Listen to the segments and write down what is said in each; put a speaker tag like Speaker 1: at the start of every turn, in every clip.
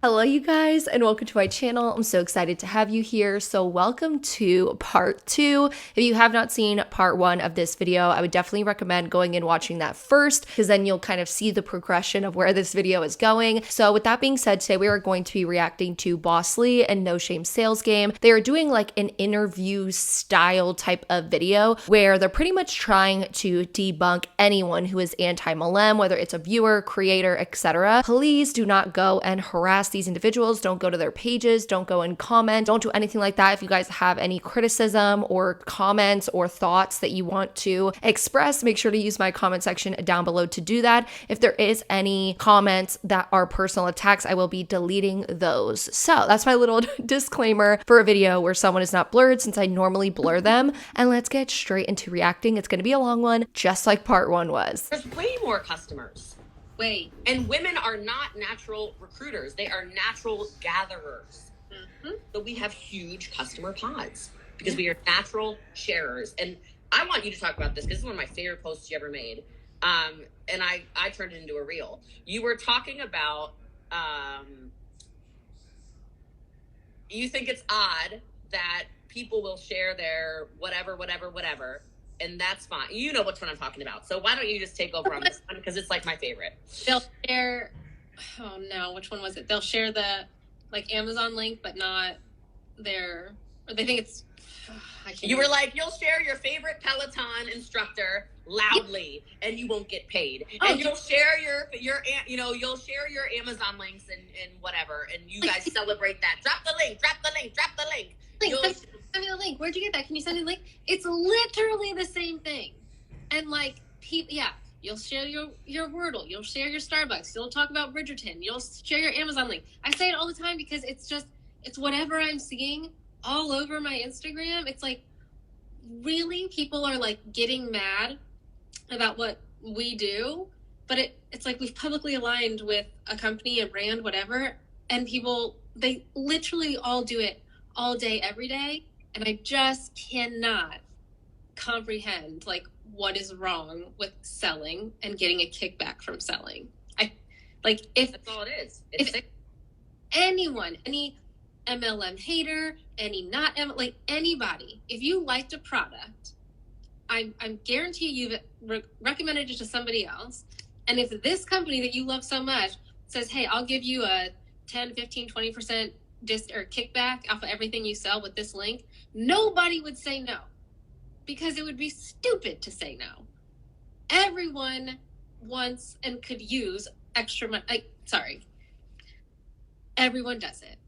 Speaker 1: Hello you guys and welcome to my channel. I'm so excited to have you here. So welcome to part 2. If you have not seen part 1 of this video, I would definitely recommend going and watching that first because then you'll kind of see the progression of where this video is going. So with that being said, today we are going to be reacting to Bossly and No Shame Sales Game. They are doing like an interview style type of video where they're pretty much trying to debunk anyone who is anti-MLM, whether it's a viewer, creator, etc. Please do not go and harass these individuals. Don't go to their pages, don't go and comment, don't do anything like that. If you guys have any criticism or comments or thoughts that you want to express, make sure to use my comment section down below to do that. If there is any comments that are personal attacks, I will be deleting those. So that's my little disclaimer for a video where someone is not blurred, since I normally blur them. And let's get straight into reacting. It's going to be a long one, just like part 1 was.
Speaker 2: There's way more customers.
Speaker 3: Wait.
Speaker 2: And women are not natural recruiters. They are natural gatherers.
Speaker 3: Mm-hmm.
Speaker 2: So we have huge customer pods because we are natural sharers. And I want you to talk about this because this is one of my favorite posts you ever made. And I turned it into a reel. You were talking about, you think it's odd that people will share their whatever, and that's fine. You know which one I'm talking about. So why don't you just take over on this one, because it's like my favorite.
Speaker 3: They'll share, oh no, which one was it? They'll share the like Amazon link, but not their, or they think it's,
Speaker 2: you were like, you'll share your favorite Peloton instructor loudly and you won't get paid. And you'll share your you'll share your Amazon links and whatever, and you guys celebrate that. Drop the link.
Speaker 3: Send me the link. Where'd you get that? Can you send me the link? It's literally the same thing. And like people, yeah, you'll share your Wordle, you'll share your Starbucks, you'll talk about Bridgerton, you'll share your Amazon link. I say it all the time because it's whatever I'm seeing all over my Instagram. It's like, really, people are like getting mad about what we do, but it's like we've publicly aligned with a company, a brand, whatever, and people, they literally all do it all day, every day. And I just cannot comprehend like what is wrong with selling and getting a kickback from selling. If
Speaker 2: that's all it is.
Speaker 3: If anyone, any MLM hater, anybody, if you liked a product, I'm guarantee you've recommended it to somebody else. And if this company that you love so much says, hey, I'll give you a 10, 15, 20% or kickback off of everything you sell with this link, nobody would say no, because it would be stupid to say no. Everyone wants and could use extra money. Everyone does it.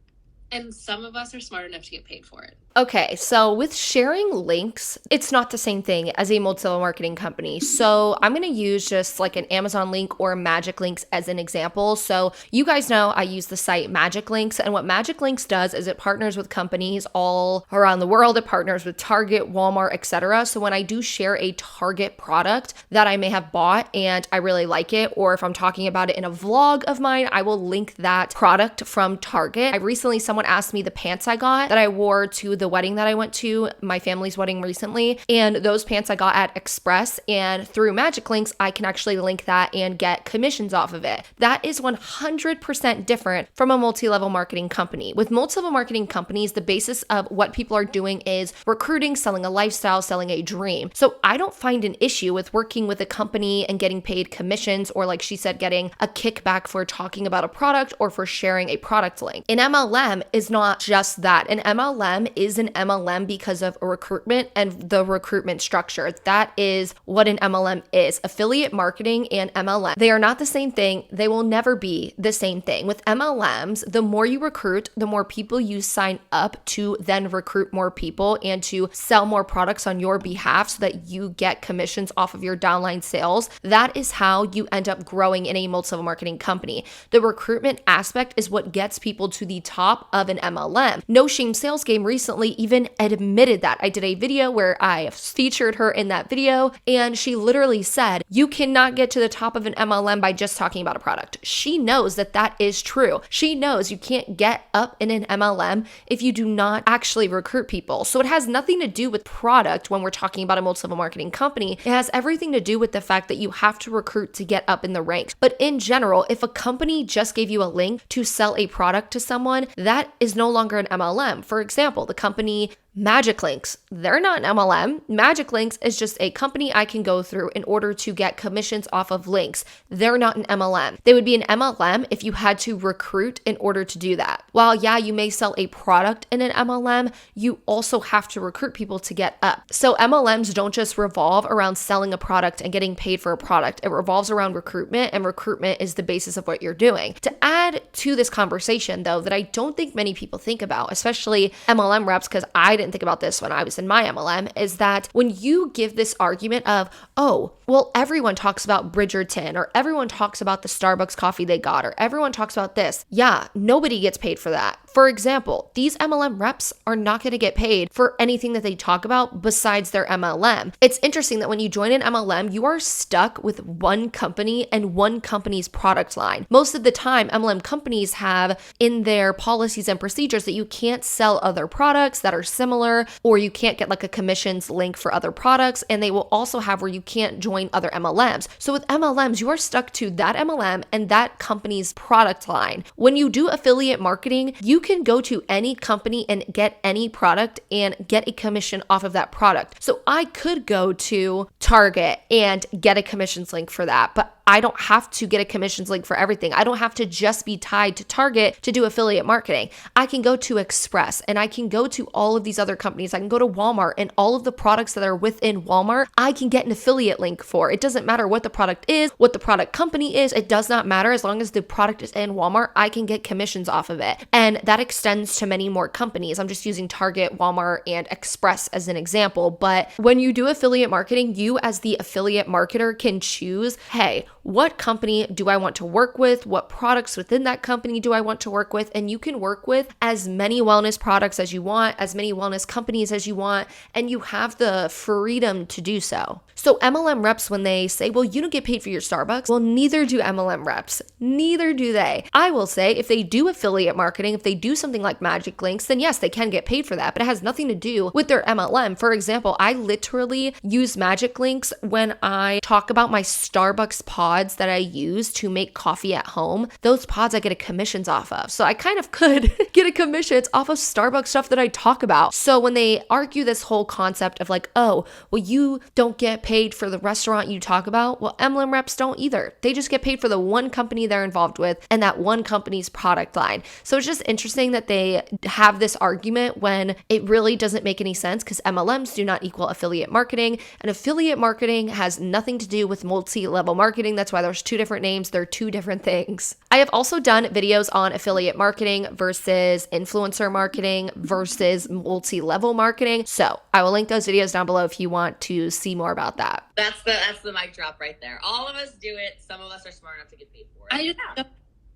Speaker 3: And some of us are smart enough to get paid for it.
Speaker 1: Okay, so with sharing links, it's not the same thing as a multi-level marketing company. So I'm going to use just like an Amazon link or Magic Links as an example. So you guys know I use the site Magic Links, and what Magic Links does is it partners with companies all around the world. It partners with Target, Walmart, etc. So when I do share a Target product that I may have bought and I really like it, or if I'm talking about it in a vlog of mine, I will link that product from Target. Someone asked me the pants I got that I wore to the wedding that I went to, my family's wedding recently, and those pants I got at Express, and through Magic Links I can actually link that and get commissions off of it. That is 100% different from a multi-level marketing company. With multi-level marketing companies, the basis of what people are doing is recruiting, selling a lifestyle, selling a dream. So I don't find an issue with working with a company and getting paid commissions, or like she said, getting a kickback for talking about a product or for sharing a product link. An MLM is not just that. An MLM is an MLM because of recruitment and the recruitment structure. That is what an MLM is. Affiliate marketing and MLM, they are not the same thing. They will never be the same thing. With MLMs, the more you recruit, the more people you sign up to then recruit more people and to sell more products on your behalf so that you get commissions off of your downline sales. That is how you end up growing in a multi-level marketing company. The recruitment aspect is what gets people to the top of an MLM. No Shame Sales Game recently recently even admitted that. I did a video where I featured her in that video, and she literally said, you cannot get to the top of an MLM by just talking about a product. She knows that that is true. She knows you can't get up in an MLM if you do not actually recruit people. So it has nothing to do with product when we're talking about a multi-level marketing company. It has everything to do with the fact that you have to recruit to get up in the ranks. But in general, if a company just gave you a link to sell a product to someone, that is no longer an MLM. For example, the company Magic Links, they're not an MLM. Magic Links is just a company I can go through in order to get commissions off of links. They're not an MLM. They would be an MLM if you had to recruit in order to do that. While yeah, you may sell a product in an MLM, you also have to recruit people to get up. So MLMs don't just revolve around selling a product and getting paid for a product. It revolves around recruitment, and recruitment is the basis of what you're doing. To add to this conversation though, that I don't think many people think about, especially MLM reps, because I didn't think about this when I was in my MLM, is that when you give this argument of, oh, well, everyone talks about Bridgerton, or everyone talks about the Starbucks coffee they got, or everyone talks about this. Yeah, nobody gets paid for that. For example, these MLM reps are not going to get paid for anything that they talk about besides their MLM. It's interesting that when you join an MLM, you are stuck with one company and one company's product line. Most of the time, MLM companies have in their policies and procedures that you can't sell other products that are similar, or you can't get like a commissions link for other products. And they will also have where you can't join other MLMs. So with MLMs, you are stuck to that MLM and that company's product line. When you do affiliate marketing, you can go to any company and get any product and get a commission off of that product. So I could go to Target and get a commissions link for that, but I don't have to get a commissions link for everything. I don't have to just be tied to Target to do affiliate marketing. I can go to Express, and I can go to all of these other companies. I can go to Walmart, and all of the products that are within Walmart, I can get an affiliate link for. It doesn't matter what the product is, what the product company is. It does not matter. As long as the product is in Walmart, I can get commissions off of it. And that extends to many more companies. I'm just using Target, Walmart, and Express as an example. But when you do affiliate marketing, you as the affiliate marketer can choose, hey, what company do I want to work with? What products within that company do I want to work with? And you can work with as many wellness products as you want, as many wellness companies as you want, and you have the freedom to do so. So MLM reps, when they say, well, you don't get paid for your Starbucks, well, neither do MLM reps. Neither do they. I will say if they do affiliate marketing, if they do something like Magic Links, then yes, they can get paid for that, but it has nothing to do with their MLM. For example, I literally use Magic Links when I talk about my Starbucks pods that I use to make coffee at home. Those pods I get a commissions off of. So I kind of could get a commissions off of Starbucks stuff that I talk about. So when they argue this whole concept of like, oh, well, you don't get paid for the restaurant you talk about, well, MLM reps don't either. They just get paid for the one company they're involved with and that one company's product line. So it's just interesting that they have this argument when it really doesn't make any sense, because MLMs do not equal affiliate marketing, and affiliate marketing has nothing to do with multi-level marketing. That's why there's two different names. They're two different things. I have also done videos on affiliate marketing versus influencer marketing versus multi-level marketing. So I will link those videos down below if you want to see more about that.
Speaker 2: That's the mic drop right there. All of us do it. Some of us are smart enough to get paid for it.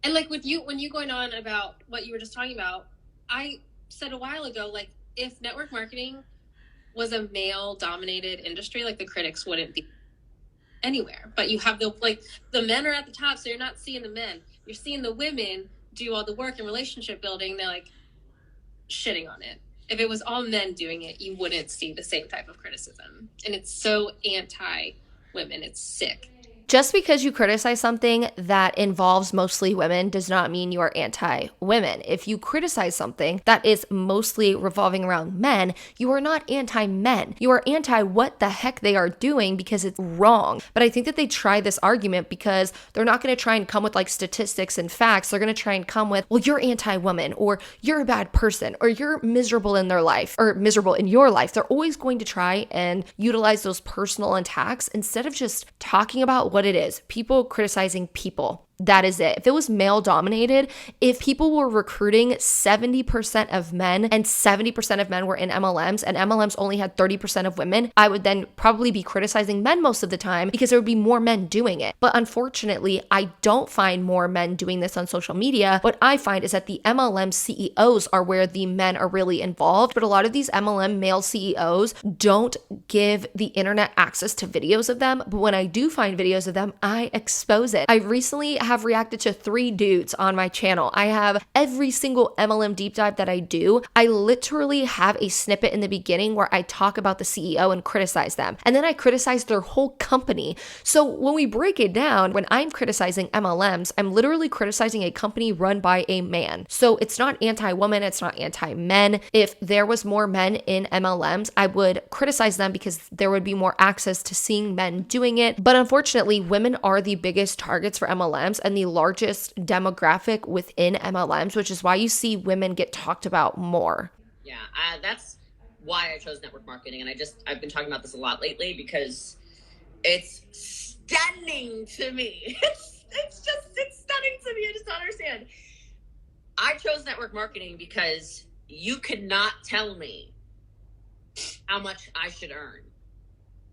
Speaker 3: And like with you, when you going on about what you were just talking about, I said a while ago, like if network marketing was a male dominated industry, like the critics wouldn't be anywhere. But you have the men are at the top, so you're not seeing the men. You're seeing the women do all the work and relationship building. They're like shitting on it. If it was all men doing it, you wouldn't see the same type of criticism. And it's so anti-women. It's sick.
Speaker 1: Just because you criticize something that involves mostly women does not mean you are anti-women. If you criticize something that is mostly revolving around men, you are not anti-men. You are anti what the heck they are doing because it's wrong. But I think that they try this argument because they're not going to try and come with like statistics and facts. They're going to try and come with, well, you're anti-woman, or you're a bad person, or you're miserable in their life, or miserable in your life. They're always going to try and utilize those personal attacks instead of just talking about what it is. People criticizing people. that is it. If it was male dominated, if people were recruiting 70% of men and 70% of men were in MLMs and MLMs only had 30% of women, I would then probably be criticizing men most of the time because there would be more men doing it. But unfortunately, I don't find more men doing this on social media. What I find is that the MLM CEOs are where the men are really involved, but a lot of these MLM male CEOs don't give the internet access to videos of them. But when I do find videos of them, I expose it. I recently have reacted to 3 dudes on my channel. I have every single MLM deep dive that I do. I literally have a snippet in the beginning where I talk about the CEO and criticize them. And then I criticize their whole company. So when we break it down, when I'm criticizing MLMs, I'm literally criticizing a company run by a man. So it's not anti-woman, it's not anti-men. If there was more men in MLMs, I would criticize them because there would be more access to seeing men doing it. But unfortunately, women are the biggest targets for MLMs and the largest demographic within MLMs, which is why you see women get talked about more.
Speaker 2: Yeah, that's why I chose network marketing. And I've been talking about this a lot lately because it's stunning to me. It's stunning to me. I just don't understand. I chose network marketing because you could not tell me how much I should earn.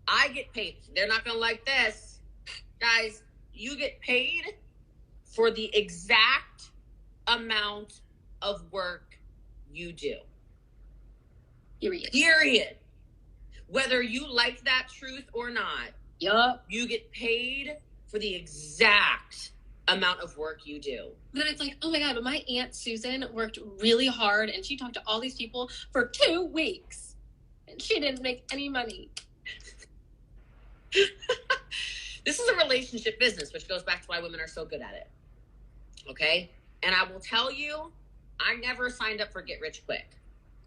Speaker 2: I get paid. They're not going to like this. Guys, you get paid for the exact amount of work you do. Period. Whether you like that truth or not, you get paid for the exact amount of work you do.
Speaker 3: Then it's like, oh my God, but my Aunt Susan worked really hard and she talked to all these people for 2 weeks and she didn't make any money.
Speaker 2: This is a relationship business, which goes back to why women are so good at it. Okay? And I will tell you, I never signed up for Get Rich Quick.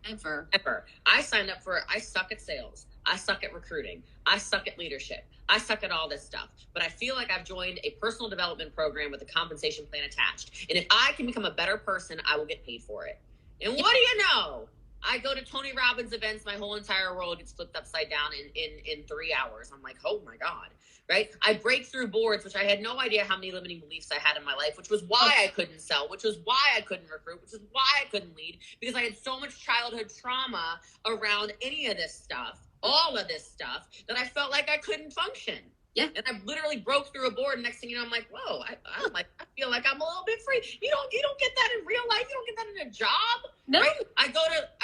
Speaker 3: Ever.
Speaker 2: I signed up for, I suck at sales. I suck at recruiting. I suck at leadership. I suck at all this stuff. But I feel like I've joined a personal development program with a compensation plan attached. And if I can become a better person, I will get paid for it. And what do you know? I go to Tony Robbins events. My whole entire world gets flipped upside down in 3 hours. I'm like, oh my God, right? I break through boards, which I had no idea how many limiting beliefs I had in my life, which was why I couldn't sell, which was why I couldn't recruit, which is why I couldn't lead, because I had so much childhood trauma around any of this stuff, all of this stuff, that I felt like I couldn't function.
Speaker 3: Yeah.
Speaker 2: And I literally broke through a board, and next thing you know, I'm like, whoa, I feel like I'm a little bit free. You don't get that in real life. You don't get that in a job.
Speaker 3: No.
Speaker 2: Right? I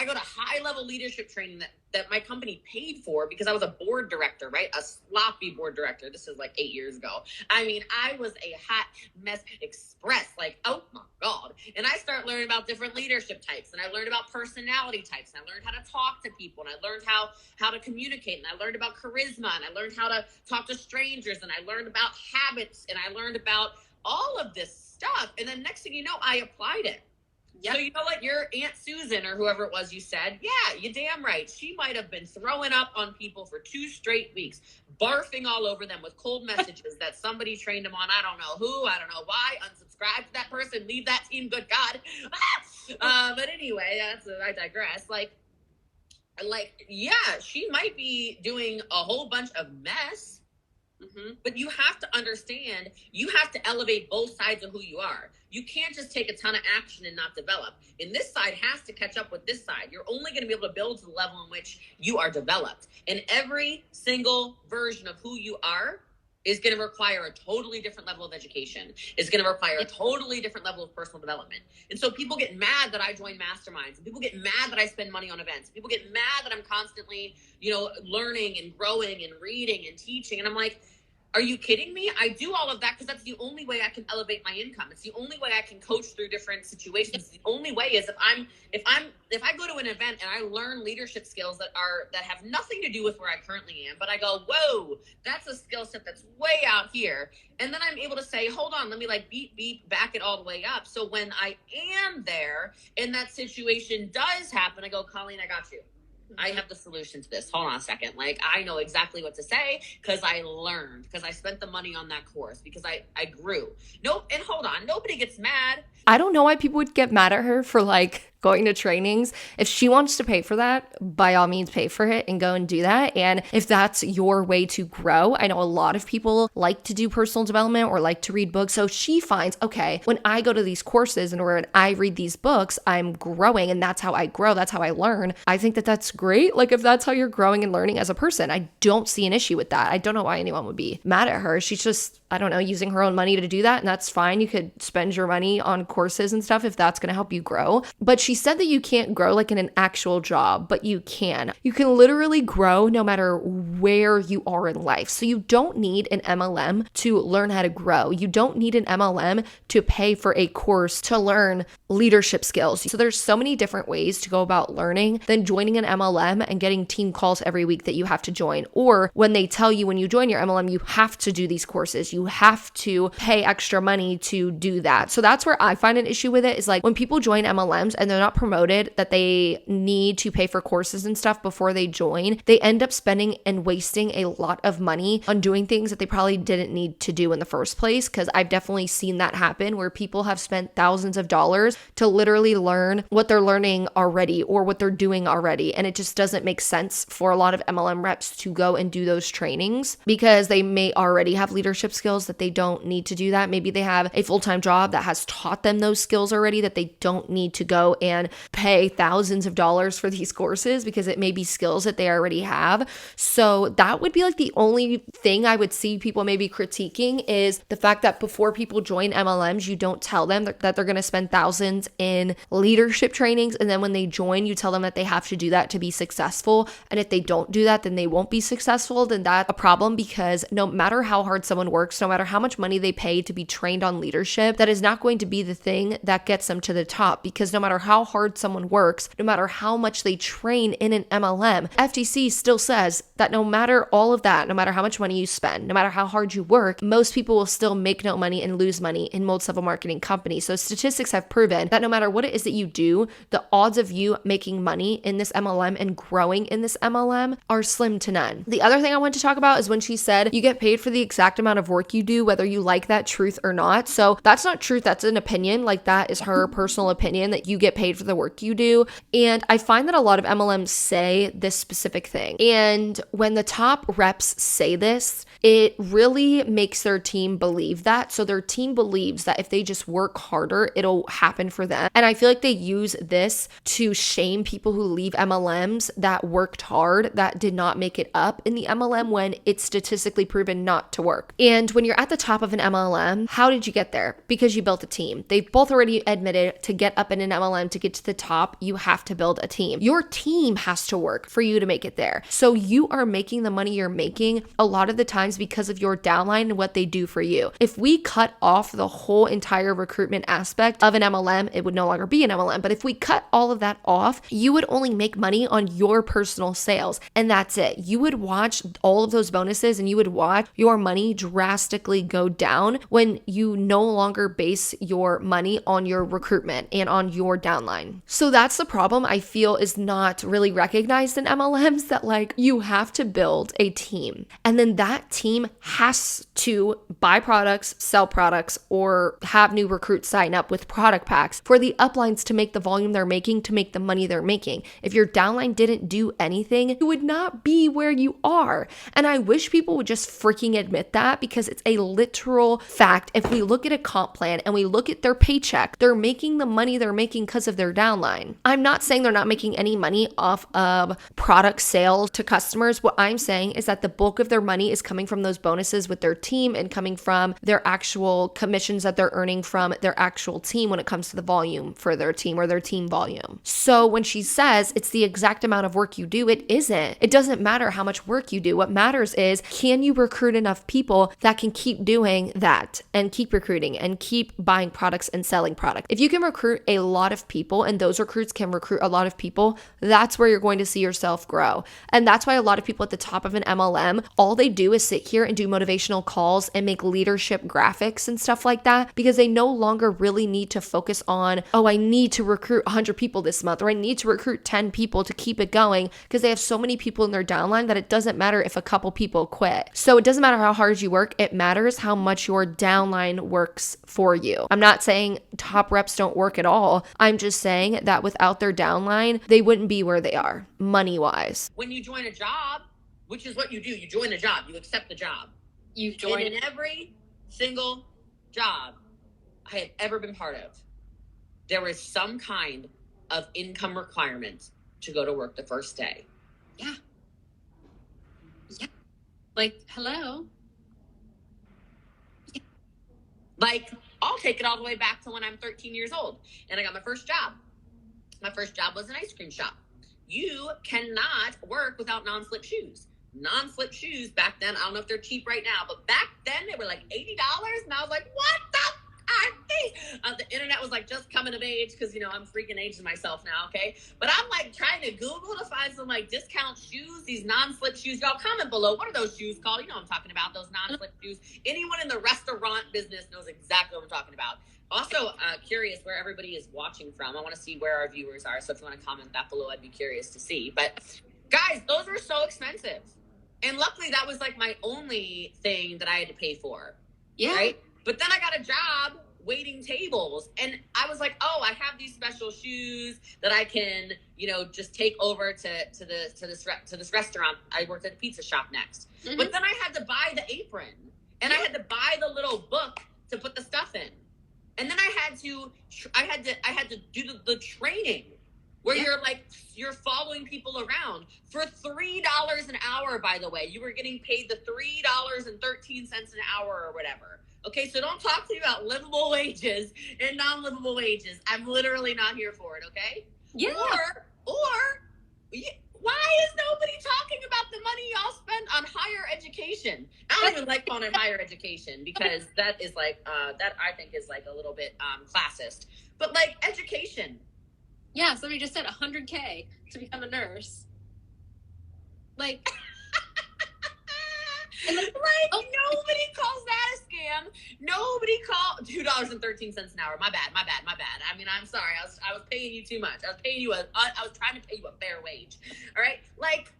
Speaker 2: go to high level leadership training that my company paid for because I was a board director, right? A sloppy board director. This is like 8 years ago. I mean, I was a hot mess express, like, oh my God. And I start learning about different leadership types, and I learned about personality types, and I learned how to talk to people, and I learned how to communicate, and I learned about charisma, and I learned how to talk to strangers, and I learned about habits, and I learned about all of this stuff. And then next thing you know, I applied it. Yep. So you know what, your Aunt Susan or whoever it was you said, yeah, you're damn right. She might have been throwing up on people for 2 straight weeks, barfing all over them with cold messages that somebody trained them on. I don't know who, I don't know why. Unsubscribe to that person, leave that team, good God. But anyway, I digress. Like, yeah, she might be doing a whole bunch of mess. Mm-hmm. But you have to understand, you have to elevate both sides of who you are. You can't just take a ton of action and not develop. And this side has to catch up with this side. You're only going to be able to build to the level in which you are developed. And every single version of who you are is going to require a totally different level of education. It's going to require a totally different level of personal development. And so people get mad that I join masterminds, and people get mad that I spend money on events. People get mad that I'm constantly, learning and growing and reading and teaching. And I'm like, are you kidding me? I do all of that because that's the only way I can elevate my income. It's the only way I can coach through different situations. The only way is if I go to an event and I learn leadership skills that have nothing to do with where I currently am, but I go, whoa, that's a skill set that's way out here. And then I'm able to say, hold on, let me beep, back it all the way up. So when I am there and that situation does happen, I go, Colleen, I got you. I have the solution to this. Hold on a second. Like, I know exactly what to say because I learned, because I spent the money on that course, because I grew. Nope. And hold on. Nobody gets mad.
Speaker 1: I don't know why people would get mad at her for like going to trainings. If she wants to pay for that, by all means pay for it and go and do that. And if that's your way to grow, I know a lot of people like to do personal development or like to read books. So she finds, okay, when I go to these courses and when I read these books, I'm growing, and that's how I grow. That's how I learn. I think that that's great. Like if that's how you're growing and learning as a person, I don't see an issue with that. I don't know why anyone would be mad at her. She's just, I don't know, using her own money to do that. And that's fine. You could spend your money on courses and stuff if that's going to help you grow. But she said that you can't grow like in an actual job, but you can. You can literally grow no matter where you are in life. So you don't need an MLM to learn how to grow. You don't need an MLM to pay for a course to learn leadership skills. So there's so many different ways to go about learning than joining an MLM and getting team calls every week that you have to join. Or when they tell you when you join your MLM, you have to do these courses. You have to pay extra money to do that. So that's where I find an issue with it, is like when people join MLMs and they're not promoted that they need to pay for courses and stuff before they join, they end up spending and wasting a lot of money on doing things that they probably didn't need to do in the first place. Because I've definitely seen that happen where people have spent thousands of dollars to literally learn what they're learning already or what they're doing already. And it just doesn't make sense for a lot of MLM reps to go and do those trainings because they may already have leadership skills that they don't need to do that. Maybe they have a full-time job that has taught them those skills already, that they don't need to go and pay thousands of dollars for these courses because it may be skills that they already have. So that would be like the only thing I would see people maybe critiquing, is the fact that before people join MLMs, you don't tell them that they're going to spend thousands in leadership trainings. And then when they join, you tell them that they have to do that to be successful. And if they don't do that, then they won't be successful. Then that's a problem, because no matter how hard someone works, no matter how much money they pay to be trained on leadership, that is not going to be the thing that gets them to the top. Because no matter how hard someone works, no matter how much they train in an MLM, FTC still says that no matter all of that, no matter how much money you spend, no matter how hard you work, most people will still make no money and lose money in multi-level marketing companies. So statistics have proven that no matter what it is that you do, the odds of you making money in this MLM and growing in this MLM are slim to none. The other thing I want to talk about is when she said you get paid for the exact amount of work you do, whether you like that truth or not. So that's not truth, that's an opinion. Like that is her personal opinion, that you get paid for the work you do. And I find that a lot of MLMs say this specific thing. And when the top reps say this, it really makes their team believe that. So their team believes that if they just work harder, it'll happen for them. And I feel like they use this to shame people who leave MLMs that worked hard, that did not make it up in the MLM when it's statistically proven not to work. And when you're at the top of an MLM, how did you get there? Because you built a team. They've both already admitted to get up in an MLM, to get to the top, you have to build a team. Your team has to work for you to make it there. So you are making the money you're making a lot of the times because of your downline and what they do for you. If we cut off the whole entire recruitment aspect of an MLM, it would no longer be an MLM. But if we cut all of that off, you would only make money on your personal sales. And that's it. You would watch all of those bonuses and you would watch your money drastically go down when you no longer base your money on your recruitment and on your downline. So that's the problem I feel is not really recognized in MLMs, that like you have to build a team. And then that team has to buy products, sell products, or have new recruits sign up with product packs for the uplines to make the volume they're making, to make the money they're making. If your downline didn't do anything, you would not be where you are. And I wish people would just freaking admit that, because it's a literal fact. If we look at a comp plan and we look at their paycheck, they're making the money they're making because of their downline. I'm not saying they're not making any money off of product sales to customers. What I'm saying is that the bulk of their money is coming from those bonuses with their team and coming from their actual commissions that they're earning from their actual team when it comes to the volume for their team, or their team volume. So when she says it's the exact amount of work you do, it isn't. It doesn't matter how much work you do. What matters is, can you recruit enough people that can keep doing that and keep recruiting and keep buying products and selling products? If you can recruit a lot of people and those recruits can recruit a lot of people, that's where you're going to see yourself grow. And that's why a lot of people at the top of an MLM, all they do is sit here and do motivational calls and make leadership graphics and stuff like that, because they no longer really need to focus on, oh, I need to recruit 100 people this month, or I need to recruit 10 people to keep it going because they have so many people in their downline that it doesn't matter if a couple people quit. So it doesn't matter how hard you work. It matters how much your downline works for you. I'm not saying top reps don't work at all. I'm just saying that without their downline, they wouldn't be where they are money-wise.
Speaker 2: When you join a job, which is what you do, you join a job, you accept the job.
Speaker 3: You join
Speaker 2: in every single job I have ever been part of, there is some kind of income requirement to go to work the first day.
Speaker 3: Yeah. Like, hello.
Speaker 2: Yeah. Like, I'll take it all the way back to when I'm 13 years old and I got my first job. My first job was an ice cream shop. You cannot work without non-slip shoes. Non-slip shoes back then, I don't know if they're cheap right now, but back then they were like $80. And I was like, what the are these? The internet was like just coming of age because, you know, I'm freaking aging myself now, okay? But I'm like trying to Google to find some like discount shoes, these non-slip shoes. Y'all comment below. What are those shoes called? You know what I'm talking about, those non-slip shoes. Anyone in the restaurant business knows exactly what I'm talking about. Also, curious where everybody is watching from. I want to see where our viewers are. So if you want to comment that below, I'd be curious to see. But guys, those are so expensive. And luckily that was like my only thing that I had to pay for.
Speaker 3: Yeah.
Speaker 2: Right? But then I got a job waiting tables and I was like, oh, I have these special shoes that I can, you know, just take over to this restaurant. I worked at a pizza shop next. Mm-hmm. But then I had to buy the apron and I had to buy the little book to put the stuff in. And then I had to do the training where you're following people around for $3 an hour, by the way. You were getting paid the $3.13 an hour or whatever. Okay, so don't talk to me about livable wages and non-livable wages. I'm literally not here for it, okay?
Speaker 3: Yeah.
Speaker 2: Or why is nobody talking about the money y'all spend on higher education? I don't even like calling it higher education because that is like, that I think is like a little bit classist. But like education.
Speaker 3: Yeah, somebody just said $100K to become a nurse. Like...
Speaker 2: And nobody calls that a scam. Nobody called $2.13 an hour. My bad. I mean, I'm sorry. I was paying you too much. I was trying to pay you a fair wage. All right. Like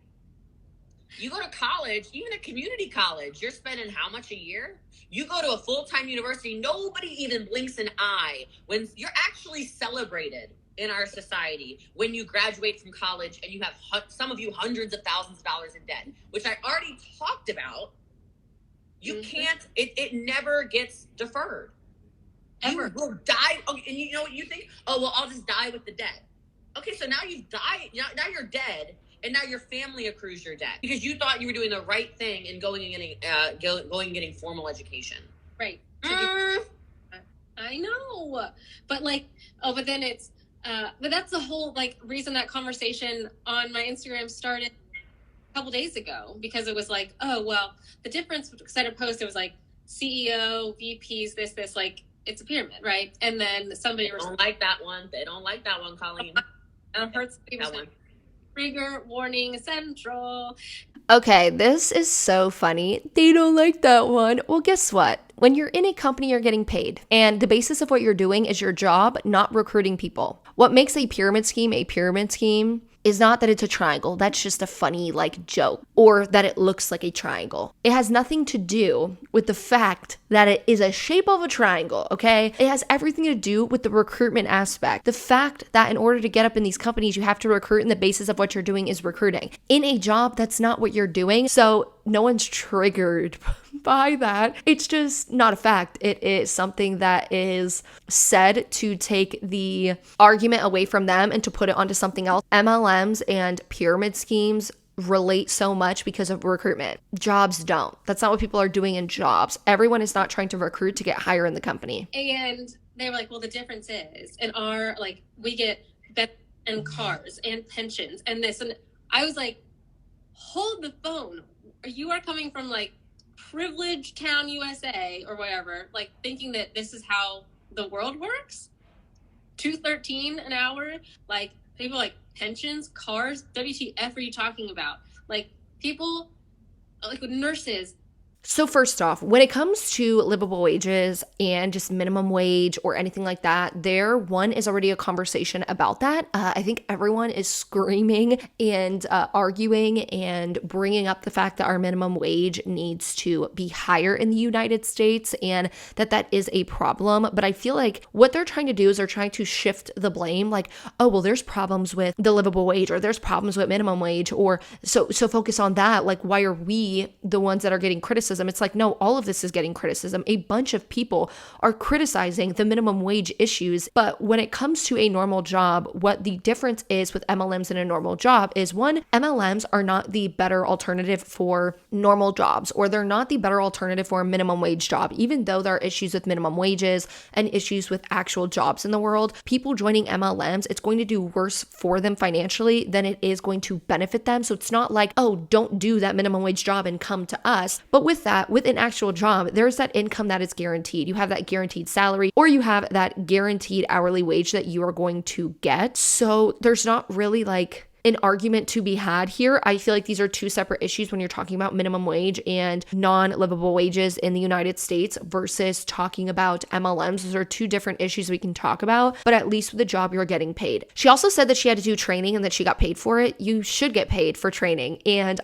Speaker 2: you go to college, even a community college, you're spending how much a year? You go to a full-time university. Nobody even blinks an eye when you're actually celebrated in our society when you graduate from college and you have some of you hundreds of thousands of dollars in debt, which I already talked about. You can't, it never gets deferred. Ever. You will die. Okay, and you know what you think? Oh, well, I'll just die with the debt. Okay, so now you've died. Now you're dead, and now your family accrues your debt because you thought you were doing the right thing and going and getting formal education.
Speaker 3: Right. I know, but like, but then it's. But that's the whole like reason that conversation on my Instagram started a couple days ago because it was like, oh, well, the difference, because I had a post, it was like CEO, VPs, this, like, it's a pyramid, right? And then somebody
Speaker 2: don't like that one. They don't like that one, Colleen.
Speaker 3: I've heard that one. Trigger warning central.
Speaker 1: Okay, this is so funny. They don't like that one. Well, guess what? When you're in a company, you're getting paid. And the basis of what you're doing is your job, not recruiting people. What makes a pyramid scheme is not that it's a triangle. That's just a funny like joke, or that it looks like a triangle. It has nothing to do with the fact that it is a shape of a triangle, okay? It has everything to do with the recruitment aspect. The fact that in order to get up in these companies, you have to recruit, and the basis of what you're doing is recruiting. In a job, that's not what you're doing. So no one's triggered by that. It's just not a fact. It is something that is said to take the argument away from them and to put it onto something else. MLMs and pyramid schemes relate so much because of recruitment. Jobs don't. That's not what people are doing in jobs. Everyone is not trying to recruit to get higher in the company.
Speaker 3: And they were like, well, the difference is in our, like, we get bets and cars and pensions and this. And I was like, hold the phone. You are coming from like privileged town USA or whatever, like thinking that this is how the world works. $2.13 an hour, like people like pensions, cars. WTF are you talking about? Like people, like with nurses.
Speaker 1: So first off, when it comes to livable wages and just minimum wage or anything like that, there one is already a conversation about that. I think everyone is screaming and arguing and bringing up the fact that our minimum wage needs to be higher in the United States and that is a problem. But I feel like what they're trying to do is they're trying to shift the blame, like, oh, well, there's problems with the livable wage or there's problems with minimum wage, or so focus on that. Like, why are we the ones that are getting criticism? It's like, no, all of this is getting criticism. A bunch of people are criticizing the minimum wage issues. But when it comes to a normal job, what the difference is with MLMs and a normal job is, one, MLMs are not the better alternative for normal jobs, or they're not the better alternative for a minimum wage job. Even though there are issues with minimum wages and issues with actual jobs in the world, people joining MLMs, it's going to do worse for them financially than it is going to benefit them. So it's not like, oh, don't do that minimum wage job and come to us. But with that, with an actual job, there's that income that is guaranteed. You have that guaranteed salary, or you have that guaranteed hourly wage that you are going to get. So there's not really like an argument to be had here. I feel like these are two separate issues when you're talking about minimum wage and non-livable wages in the United States versus talking about MLMs. Those are two different issues we can talk about, but at least with the job, you're getting paid. She also said that she had to do training and that she got paid for it. You should get paid for training. And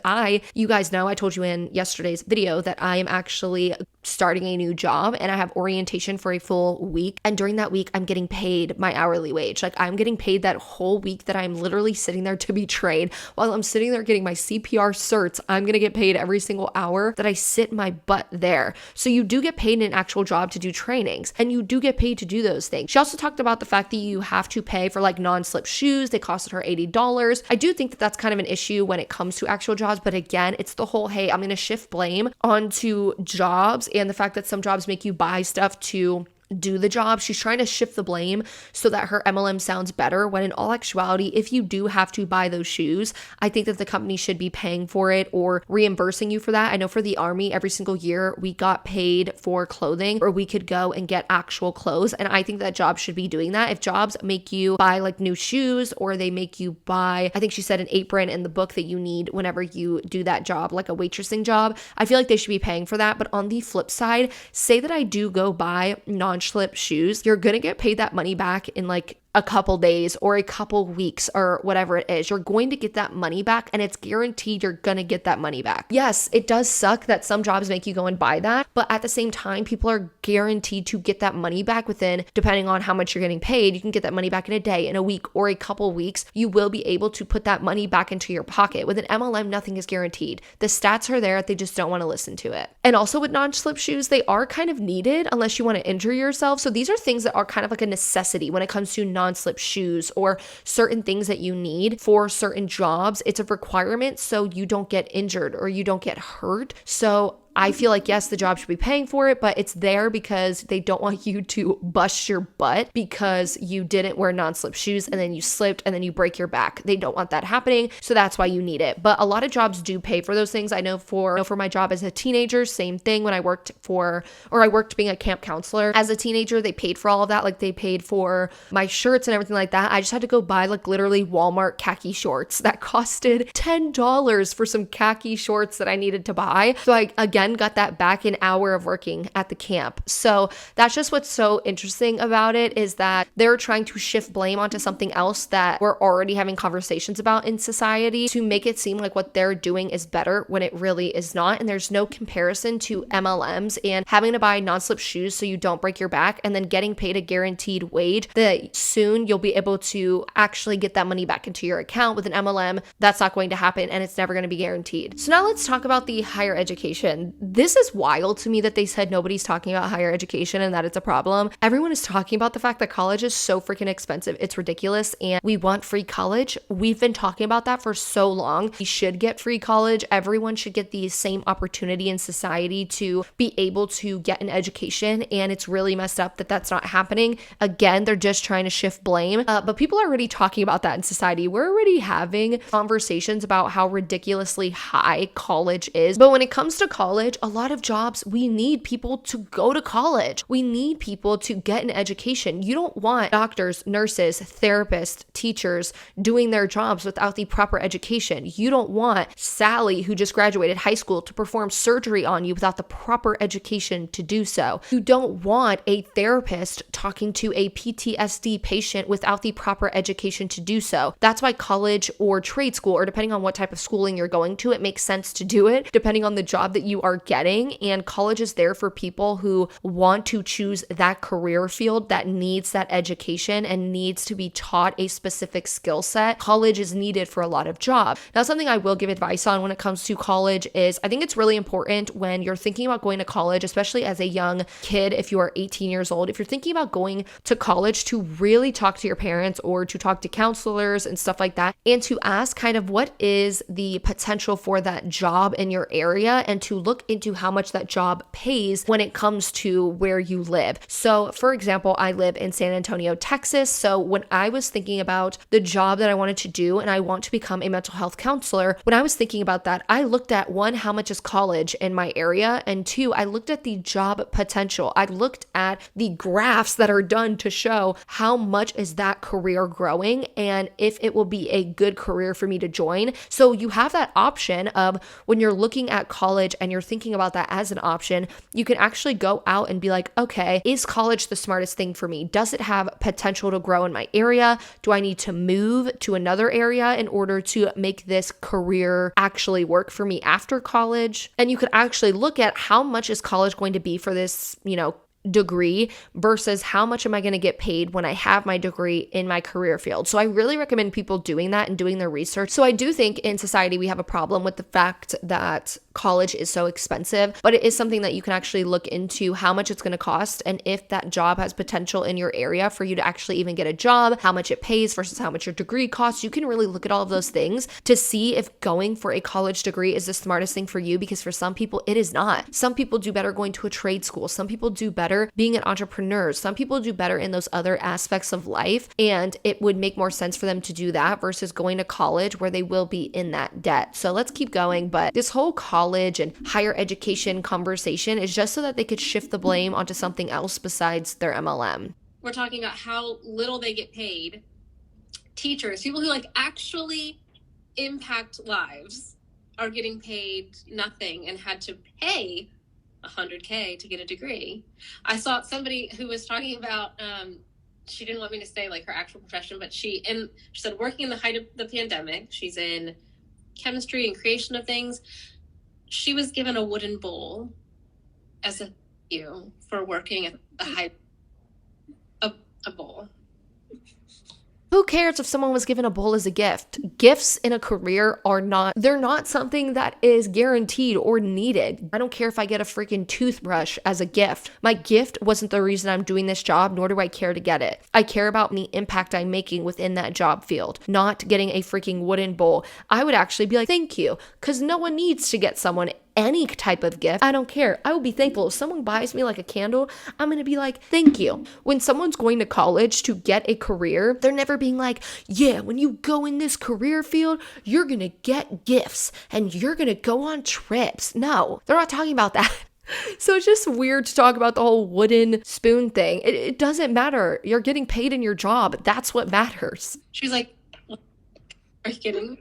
Speaker 1: you guys know, I told you in yesterday's video that I am actually starting a new job and I have orientation for a full week. And during that week, I'm getting paid my hourly wage. Like, I'm getting paid that whole week that I'm literally sitting there to be trained. While I'm sitting there getting my CPR certs, I'm going to get paid every single hour that I sit my butt there. So you do get paid in an actual job to do trainings, and you do get paid to do those things. She also talked about the fact that you have to pay for like non-slip shoes. They costed her $80. I do think that that's kind of an issue when it comes to actual jobs. But again, it's the whole, hey, I'm going to shift blame onto jobs and the fact that some jobs make you buy stuff to do the job. She's trying to shift the blame so that her MLM sounds better, when in all actuality, if you do have to buy those shoes, I think that the company should be paying for it or reimbursing you for that. I know for the Army, every single year we got paid for clothing, or we could go and get actual clothes. And I think that jobs should be doing that. If jobs make you buy like new shoes, or they make you buy, I think she said an apron in the book that you need whenever you do that job, like a waitressing job, I feel like they should be paying for that. But on the flip side, say that I do go buy non-slip shoes, you're gonna get paid that money back in like a couple days or a couple weeks or whatever it is. You're going to get that money back, and it's guaranteed you're gonna get that money back. Yes, it does suck that some jobs make you go and buy that, but at the same time, people are guaranteed to get that money back within, depending on how much you're getting paid, you can get that money back in a day, in a week, or a couple weeks. You will be able to put that money back into your pocket. With an MLM, nothing is guaranteed. The stats are there, they just don't want to listen to it. And also with non-slip shoes, they are kind of needed unless you want to injure yourself. So these are things that are kind of like a necessity when it comes to non-slip shoes or certain things that you need for certain jobs. It's a requirement so you don't get injured or you don't get hurt. So I feel like, yes, the job should be paying for it, but it's there because they don't want you to bust your butt because you didn't wear non-slip shoes and then you slipped and then you break your back. They don't want that happening. So that's why you need it. But a lot of jobs do pay for those things. I know for my job as a teenager, same thing. When I worked being a camp counselor as a teenager, they paid for all of that. Like, they paid for my shirts and everything like that. I just had to go buy like literally Walmart khaki shorts that costed $10 for some khaki shorts that I needed to buy. So I, again, got that back an hour of working at the camp. So that's just what's so interesting about it, is that they're trying to shift blame onto something else that we're already having conversations about in society to make it seem like what they're doing is better when it really is not. And there's no comparison to MLMs and having to buy non-slip shoes so you don't break your back and then getting paid a guaranteed wage that soon you'll be able to actually get that money back into your account. With an MLM, that's not going to happen and it's never going to be guaranteed. So now let's talk about the higher education. This is wild to me that they said nobody's talking about higher education and that it's a problem. Everyone is talking about the fact that college is so freaking expensive. It's ridiculous, and we want free college. We've been talking about that for so long. We should get free college. Everyone should get the same opportunity in society to be able to get an education, and it's really messed up that that's not happening. Again, they're just trying to shift blame, but people are already talking about that in society. We're already having conversations about how ridiculously high college is. But when it comes to college, college, a lot of jobs, we need people to go to college. We need people to get an education. You don't want doctors, nurses, therapists, teachers doing their jobs without the proper education. You don't want Sally, who just graduated high school, to perform surgery on you without the proper education to do so. You don't want a therapist talking to a PTSD patient without the proper education to do so. That's why college or trade school, or depending on what type of schooling you're going to, it makes sense to do it depending on the job that you are getting. And college is there for people who want to choose that career field that needs that education and needs to be taught a specific skill set. College is needed for a lot of jobs. Now, something I will give advice on when it comes to college is I think it's really important when you're thinking about going to college, especially as a young kid, if you are 18 years old, if you're thinking about going to college, to really talk to your parents or to talk to counselors and stuff like that, and to ask kind of what is the potential for that job in your area, and to look into how much that job pays when it comes to where you live. So for example, I live in San Antonio, Texas. So when I was thinking about the job that I wanted to do, and I want to become a mental health counselor, when I was thinking about that, I looked at one, how much is college in my area? And two, I looked at the job potential. I looked at the graphs that are done to show how much is that career growing and if it will be a good career for me to join. So you have that option of when you're looking at college and you're thinking about that as an option, you can actually go out and be like, okay, is college the smartest thing for me? Does it have potential to grow in my area? Do I need to move to another area in order to make this career actually work for me after college? And you could actually look at how much is college going to be for this, degree versus how much am I going to get paid when I have my degree in my career field. So I really recommend people doing that and doing their research. So I do think in society we have a problem with the fact that college is so expensive, but it is something that you can actually look into how much it's going to cost and if that job has potential in your area for you to actually even get a job, how much it pays versus how much your degree costs. You can really look at all of those things to see if going for a college degree is the smartest thing for you, because for some people it is not. Some people do better going to a trade school. Some people do better being an entrepreneur. Some people do better in those other aspects of life, and it would make more sense for them to do that versus going to college where they will be in that debt. So let's keep going. But this whole college and higher education conversation is just so that they could shift the blame onto something else besides their MLM.
Speaker 3: We're talking about how little they get paid. Teachers, people who actually impact lives, are getting paid nothing and had to pay $100K to get a degree. I saw somebody who was talking about, she didn't want me to say her actual profession, but she said working in the height of the pandemic, she's in chemistry and creation of things. She was given a wooden bowl as a thank you for working at the height of a bowl.
Speaker 1: Who cares if someone was given a bowl as a gift? Gifts in a career they're not something that is guaranteed or needed. I don't care if I get a freaking toothbrush as a gift. My gift wasn't the reason I'm doing this job, nor do I care to get it. I care about the impact I'm making within that job field, not getting a freaking wooden bowl. I would actually be like, thank you, because no one needs to get someone any type of gift. I don't care. I will be thankful. If someone buys me a candle, I'm going to be like, thank you. When someone's going to college to get a career, they're never being like, yeah, when you go in this career field, you're going to get gifts and you're going to go on trips. No, they're not talking about that. So it's just weird to talk about the whole wooden spoon thing. It doesn't matter. You're getting paid in your job. That's what matters.
Speaker 3: She's like, are you kidding?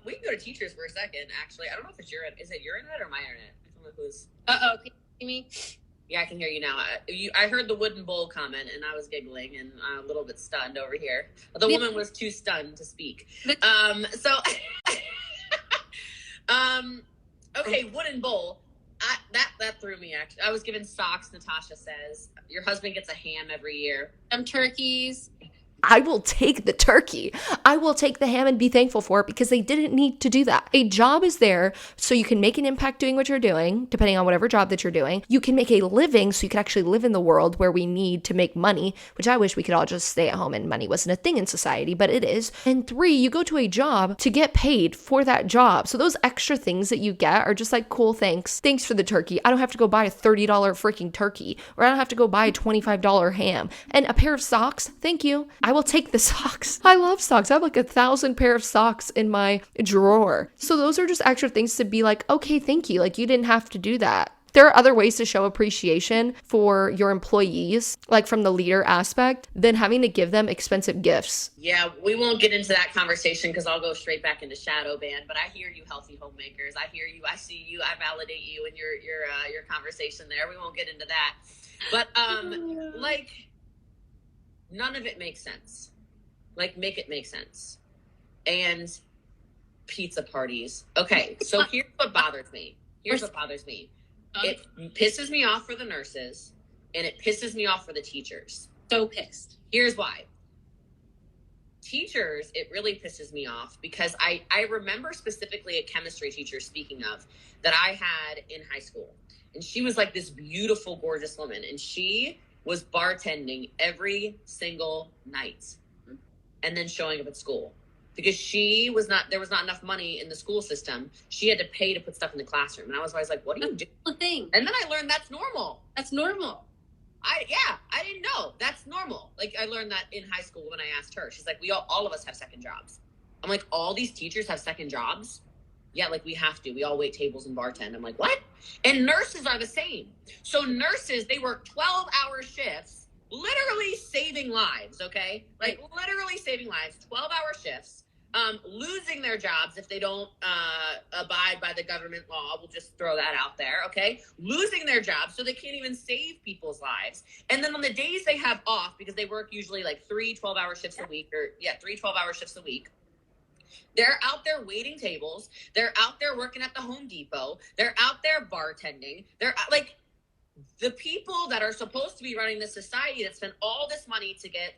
Speaker 2: We can go to teachers for a second. Actually, I don't know if it's is it your internet or my internet? I don't know who's.
Speaker 3: Can you hear me?
Speaker 2: Yeah, I can hear you now. I heard the wooden bowl comment, and I was giggling and a little bit stunned over here. The woman was too stunned to speak. Okay, wooden bowl. That threw me. Actually, I was given socks. Natasha says your husband gets a ham every year.
Speaker 3: Turkeys.
Speaker 1: I will take the turkey. I will take the ham and be thankful for it because they didn't need to do that. A job is there so you can make an impact doing what you're doing, depending on whatever job that you're doing. You can make a living so you can actually live in the world where we need to make money, which I wish we could all just stay at home and money wasn't a thing in society, but it is. And 3, you go to a job to get paid for that job. So those extra things that you get are just like, cool, thanks. Thanks for the turkey. I don't have to go buy a $30 freaking turkey, or I don't have to go buy a $25 ham. And a pair of socks, thank you. I will take the socks. I love socks. I have like 1,000 pair of socks in my drawer. So those are just extra things to be like, okay, thank you. Like you didn't have to do that. There are other ways to show appreciation for your employees, like from the leader aspect, than having to give them expensive gifts.
Speaker 2: Yeah, we won't get into that conversation because I'll go straight back into shadow ban. But I hear you, healthy homemakers. I hear you. I see you. I validate you in your conversation there. We won't get into that. But like, none of it makes sense. Like, make it make sense. And pizza parties. Okay, so here's what bothers me. It pisses me off for the nurses, and it pisses me off for the teachers.
Speaker 3: So pissed.
Speaker 2: Here's why. Teachers, it really pisses me off because I remember specifically a chemistry teacher, speaking of, that I had in high school. And she was like this beautiful, gorgeous woman. And she was bartending every single night and then showing up at school. Because there was not enough money in the school system. She had to pay to put stuff in the classroom. And I was always like, what are you doing?
Speaker 3: The thing.
Speaker 2: And then I learned that's normal.
Speaker 3: That's normal.
Speaker 2: I didn't know. That's normal. Like, I learned that in high school when I asked her. She's like, all of us have second jobs. I'm like, all these teachers have second jobs? Yeah, like we have to. We all wait tables and bartend. I'm like, what? And nurses are the same. So nurses, they work 12-hour shifts, literally saving lives, okay? Like, literally saving lives, 12-hour shifts. Losing their jobs if they don't abide by the government law. We'll just throw that out there, okay? Losing their jobs so they can't even save people's lives. And then on the days they have off, because they work usually like 3 12-hour shifts a week, 3 12-hour shifts a week, they're out there waiting tables. They're out there working at the Home Depot. They're out there bartending. They're like, the people that are supposed to be running this society that spend all this money to get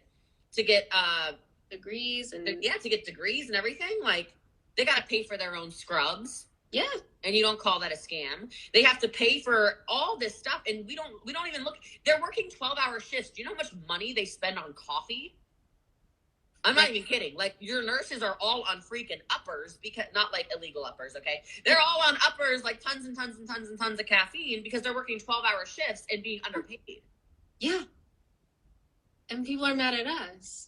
Speaker 3: degrees and
Speaker 2: to get degrees and everything, like they got to pay for their own scrubs.
Speaker 3: Yeah.
Speaker 2: And you don't call that a scam. They have to pay for all this stuff, and we don't even look. They're working 12-hour shifts. Do you know how much money they spend on coffee? I'm not even kidding. Like, your nurses are all on freaking uppers, because not like illegal uppers, okay? They're all on uppers, like tons and tons and tons and tons of caffeine, because they're working 12-hour shifts and being underpaid.
Speaker 3: Yeah. And people are mad at us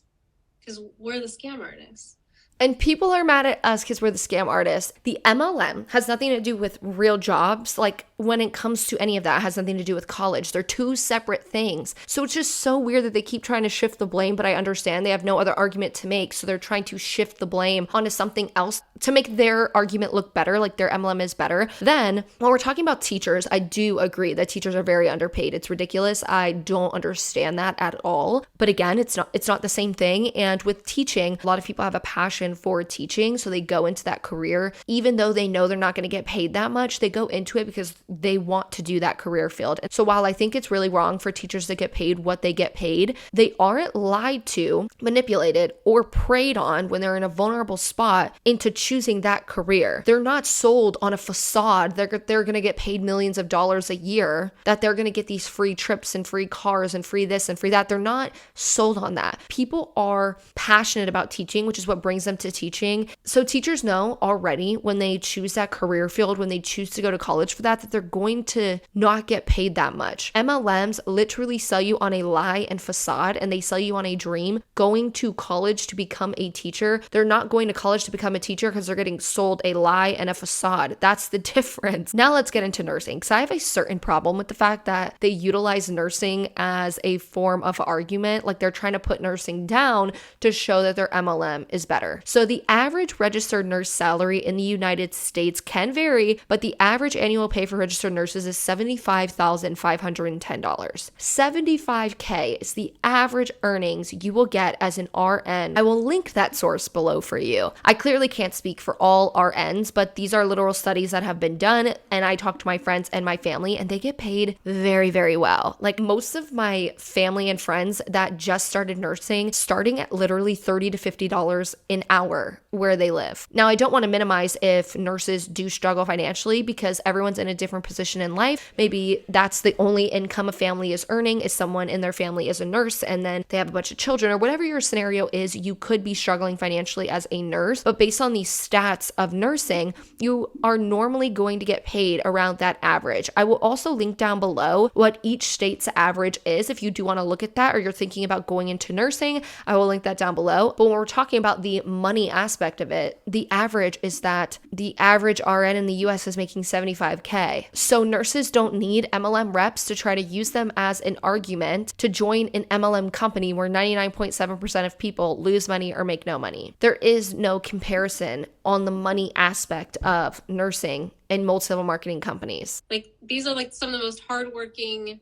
Speaker 3: because we're the scam artists.
Speaker 1: And people are mad at us because we're the scam artists. The MLM has nothing to do with real jobs. Like, when it comes to any of that, it has nothing to do with college. They're two separate things. So it's just so weird that they keep trying to shift the blame, but I understand they have no other argument to make. So they're trying to shift the blame onto something else to make their argument look better, like their MLM is better. Then, when we're talking about teachers, I do agree that teachers are very underpaid. It's ridiculous. I don't understand that at all. But again, it's not the same thing. And with teaching, a lot of people have a passion for teaching, so they go into that career even though they know they're not going to get paid that much. They go into it because they want to do that career field. And so while I think it's really wrong for teachers to get paid what they get paid, they aren't lied to, manipulated, or preyed on when they're in a vulnerable spot into choosing that career. They're not sold on a facade. They're going to get paid millions of dollars a year, that they're going to get these free trips and free cars and free this and free that. They're not sold on that. People are passionate about teaching, which is what brings them to teaching. So teachers know already when they choose that career field, when they choose to go to college for that they're going to not get paid that much. MLMs literally sell you on a lie and facade, and they sell you on a dream. Going to college to become a teacher, they're not going to college to become a teacher because they're getting sold a lie and a facade. That's the difference. Now let's get into nursing, because I have a certain problem with the fact that they utilize nursing as a form of argument. Like, they're trying to put nursing down to show that their MLM is better. So the average registered nurse salary in the United States can vary, but the average annual pay for registered nurses is $75,510. $75K is the average earnings you will get as an RN. I will link that source below for you. I clearly can't speak for all RNs, but these are literal studies that have been done, and I talk to my friends and my family, and they get paid very, very well. Like, most of my family and friends that just started nursing, starting at literally $30 to $50 an hour where they live. Now, I don't want to minimize if nurses do struggle financially, because everyone's in a different position in life. Maybe that's the only income a family is earning, is someone in their family is a nurse, and then they have a bunch of children, or whatever your scenario is. You could be struggling financially as a nurse, but based on these stats of nursing, you are normally going to get paid around that average. I will also link down below what each state's average is if you do want to look at that or you're thinking about going into nursing. I will link that down below. But when we're talking about the money aspect of it, the average is that the average RN in the US is making $75K. So nurses don't need MLM reps to try to use them as an argument to join an MLM company where 99.7% of people lose money or make no money. There is no comparison on the money aspect of nursing in multi-level marketing companies.
Speaker 3: Like, these are like some of the most hardworking,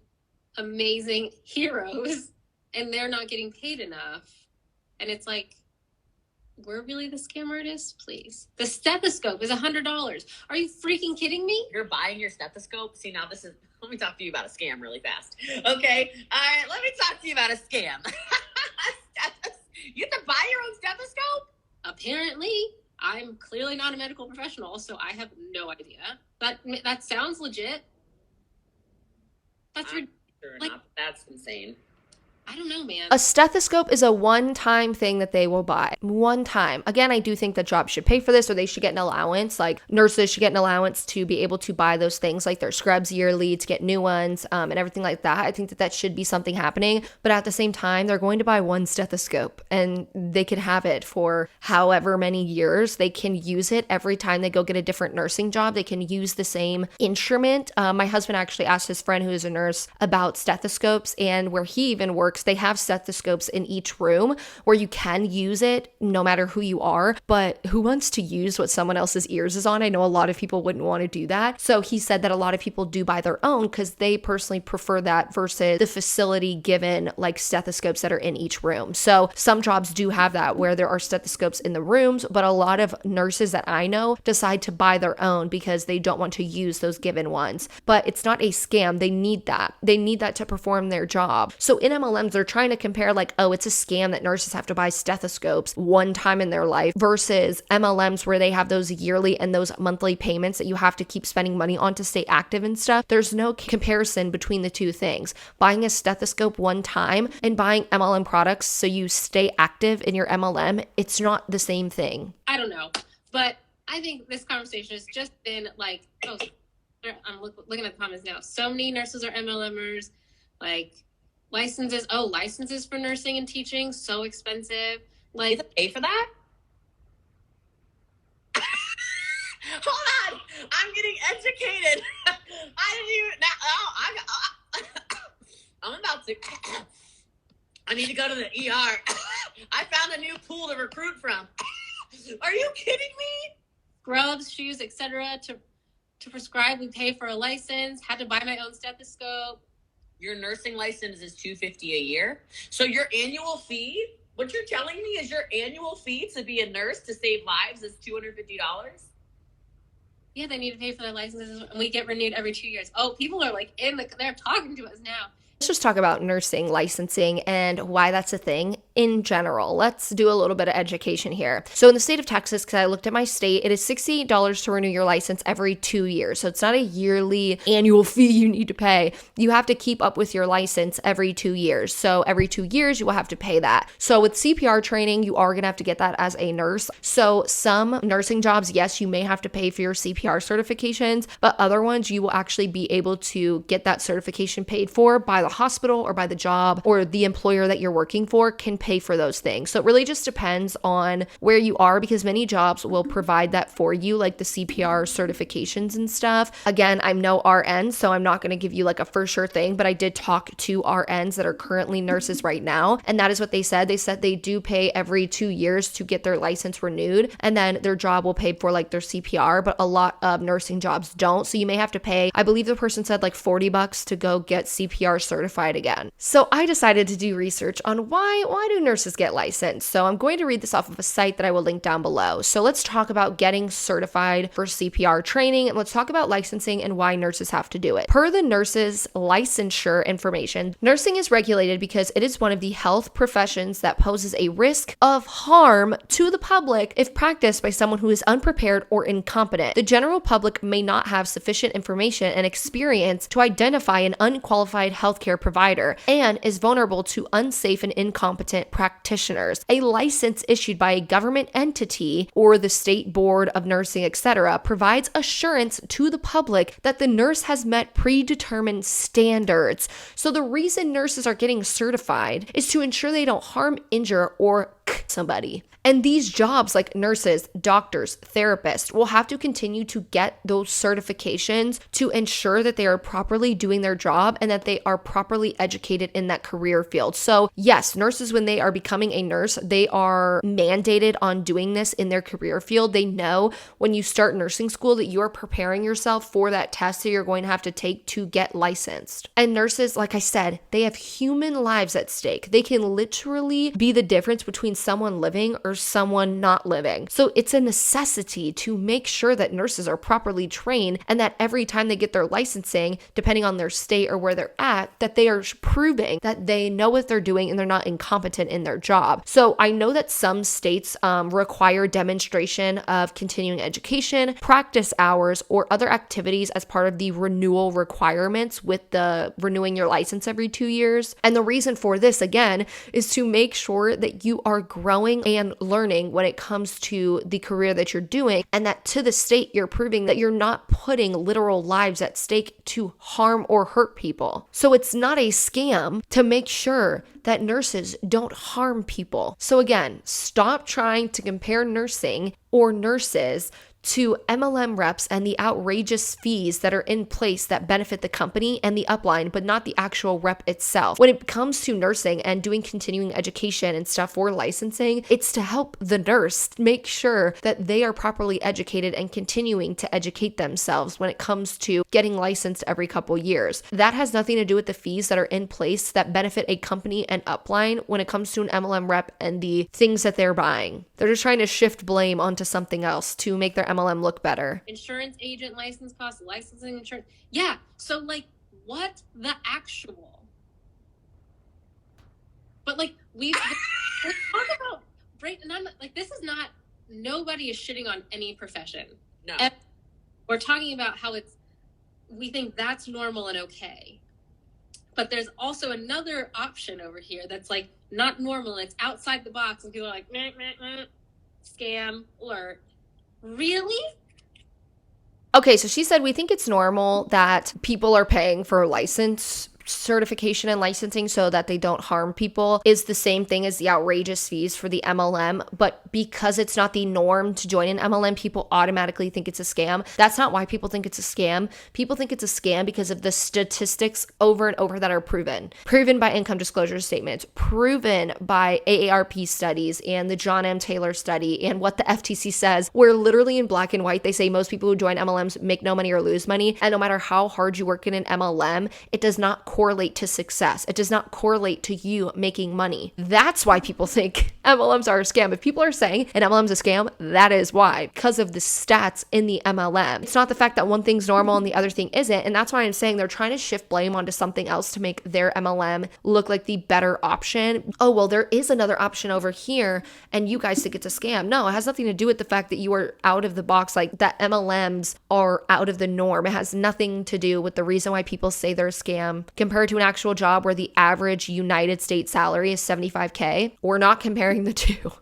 Speaker 3: amazing heroes, and they're not getting paid enough. And it's like, we're really the scam artists? Please. The stethoscope is $100. Are you freaking kidding me?
Speaker 2: You're buying your stethoscope? See, now this is, let me talk to you about a scam really fast. Okay? All right, let me talk to you about a scam. You have to buy your own stethoscope?
Speaker 3: Apparently. I'm clearly not a medical professional, so I have no idea. That sounds legit. That's
Speaker 2: sure not. That's insane.
Speaker 3: I don't know, man.
Speaker 1: A stethoscope is a one-time thing that they will buy. One time. Again, I do think that jobs should pay for this, or they should get an allowance. Like nurses should get an allowance to be able to buy those things, like their scrubs yearly, to get new ones, and everything like that. I think that that should be something happening. But at the same time, they're going to buy one stethoscope, and they can have it for however many years. They can use it every time they go get a different nursing job. They can use the same instrument. My husband actually asked his friend who is a nurse about stethoscopes, and where he even works, they have stethoscopes in each room where you can use it no matter who you are, but who wants to use what someone else's ears is on? I know a lot of people wouldn't want to do that. So he said that a lot of people do buy their own because they personally prefer that versus the facility given like stethoscopes that are in each room. So some jobs do have that where there are stethoscopes in the rooms, but a lot of nurses that I know decide to buy their own because they don't want to use those given ones. But it's not a scam. They need that. They need that to perform their job. So in MLMs, they're trying to compare like, oh, it's a scam that nurses have to buy stethoscopes one time in their life versus MLMs where they have those yearly and those monthly payments that you have to keep spending money on to stay active and stuff. There's no comparison between the two things. Buying a stethoscope one time and buying MLM products so you stay active in your MLM, it's not the same thing.
Speaker 3: I don't know, but I think this conversation has just been like, oh, I'm looking at the comments now. So many nurses are MLMers, like licenses for nursing and teaching, so expensive. Like,
Speaker 2: you have to pay for that? Hold on, I'm getting educated. I didn't even. I'm about to. I need to go to the ER. I found a new pool to recruit from. Are you kidding me?
Speaker 3: Scrubs, shoes, etc. To prescribe, we pay for a license. Had to buy my own stethoscope.
Speaker 2: Your nursing license is $250 a year. So your annual fee, what you're telling me is your annual fee to be a nurse to save lives is $250?
Speaker 3: Yeah, they need to pay for their licenses, and we get renewed every 2 years. Oh, people are like they're talking to us now.
Speaker 1: Let's just talk about nursing licensing and why that's a thing in general. Let's do a little bit of education here. So in the state of Texas, because I looked at my state, it is $68 to renew your license every 2 years. So it's not a yearly annual fee you need to pay. You have to keep up with your license every 2 years. So every 2 years, you will have to pay that. So with CPR training, you are going to have to get that as a nurse. So some nursing jobs, yes, you may have to pay for your CPR certifications, but other ones, you will actually be able to get that certification paid for by the hospital or by the job, or the employer that you're working for can pay for those things. So it really just depends on where you are, because many jobs will provide that for you, like the CPR certifications and stuff. Again, I'm no RN, so I'm not going to give you like a for sure thing, but I did talk to RNs that are currently nurses right now, and that is what they said. They said they do pay every 2 years to get their license renewed, and then their job will pay for like their CPR, but a lot of nursing jobs don't. So you may have to pay, I believe the person said like $40 to go get CPR certified again. So I decided to do research on why do nurses get licensed. So I'm going to read this off of a site that I will link down below. So let's talk about getting certified for CPR training, and let's talk about licensing and why nurses have to do it. Per the nurses licensure information, nursing is regulated because it is one of the health professions that poses a risk of harm to the public if practiced by someone who is unprepared or incompetent. The general public may not have sufficient information and experience to identify an unqualified healthcare provider and is vulnerable to unsafe and incompetent competent practitioners. A license issued by a government entity or the state board of nursing, etc., provides assurance to the public that the nurse has met predetermined standards. So the reason nurses are getting certified is to ensure they don't harm, injure, or somebody. And these jobs like nurses, doctors, therapists will have to continue to get those certifications to ensure that they are properly doing their job and that they are properly educated in that career field. So yes, nurses, when they are becoming a nurse, they are mandated on doing this in their career field. They know when you start nursing school that you are preparing yourself for that test that you're going to have to take to get licensed. And nurses, like I said, they have human lives at stake. They can literally be the difference between someone living or someone not living. So it's a necessity to make sure that nurses are properly trained and that every time they get their licensing, depending on their state or where they're at, that they are proving that they know what they're doing and they're not incompetent in their job. So I know that some states require demonstration of continuing education, practice hours, or other activities as part of the renewal requirements with the renewing your license every 2 years. And the reason for this, again, is to make sure that you are growing and learning when it comes to the career that you're doing, and that to the state you're proving that you're not putting literal lives at stake to harm or hurt people. So it's not a scam to make sure that nurses don't harm people. So again, stop trying to compare nursing or nurses to MLM reps and the outrageous fees that are in place that benefit the company and the upline, but not the actual rep itself. When it comes to nursing and doing continuing education and stuff for licensing, it's to help the nurse make sure that they are properly educated and continuing to educate themselves when it comes to getting licensed every couple years. That has nothing to do with the fees that are in place that benefit a company and upline when it comes to an MLM rep and the things that they're buying. They're just trying to shift blame onto something else to make their MLM look better.
Speaker 3: Insurance agent license costs, licensing, insurance. Yeah. So like, what the actual? But like, we talk about break, and I'm like, this is not. Nobody is shitting on any profession.
Speaker 2: No.
Speaker 3: We're talking about how we think that's normal and okay. But there's also another option over here that's like not normal. It's outside the box, and people are like, meh, meh, meh, scam, alert. Really?
Speaker 1: Okay, so she said we think it's normal that people are paying for license certification and licensing so that they don't harm people is the same thing as the outrageous fees for the MLM, but because it's not the norm to join an MLM, people automatically think it's a scam. That's not why people think it's a scam. People think it's a scam because of the statistics over and over that are proven by income disclosure statements, proven by AARP studies and the John M. Taylor study and what the FTC says, where literally in black and white, they say most people who join MLMs make no money or lose money. And no matter how hard you work in an MLM, it does not correlate to success. It does not correlate to you making money. That's why people think MLMs are a scam. If people are saying an MLM's a scam, that is why, because of the stats in the MLM. It's not the fact that one thing's normal and the other thing isn't. And that's why I'm saying they're trying to shift blame onto something else to make their MLM look like the better option. Oh, well, there is another option over here and you guys think it's a scam. No, it has nothing to do with the fact that you are out of the box, like that MLMs are out of the norm. It has nothing to do with the reason why people say they're a scam compared to an actual job where the average United States salary is $75K. We're not comparing the two.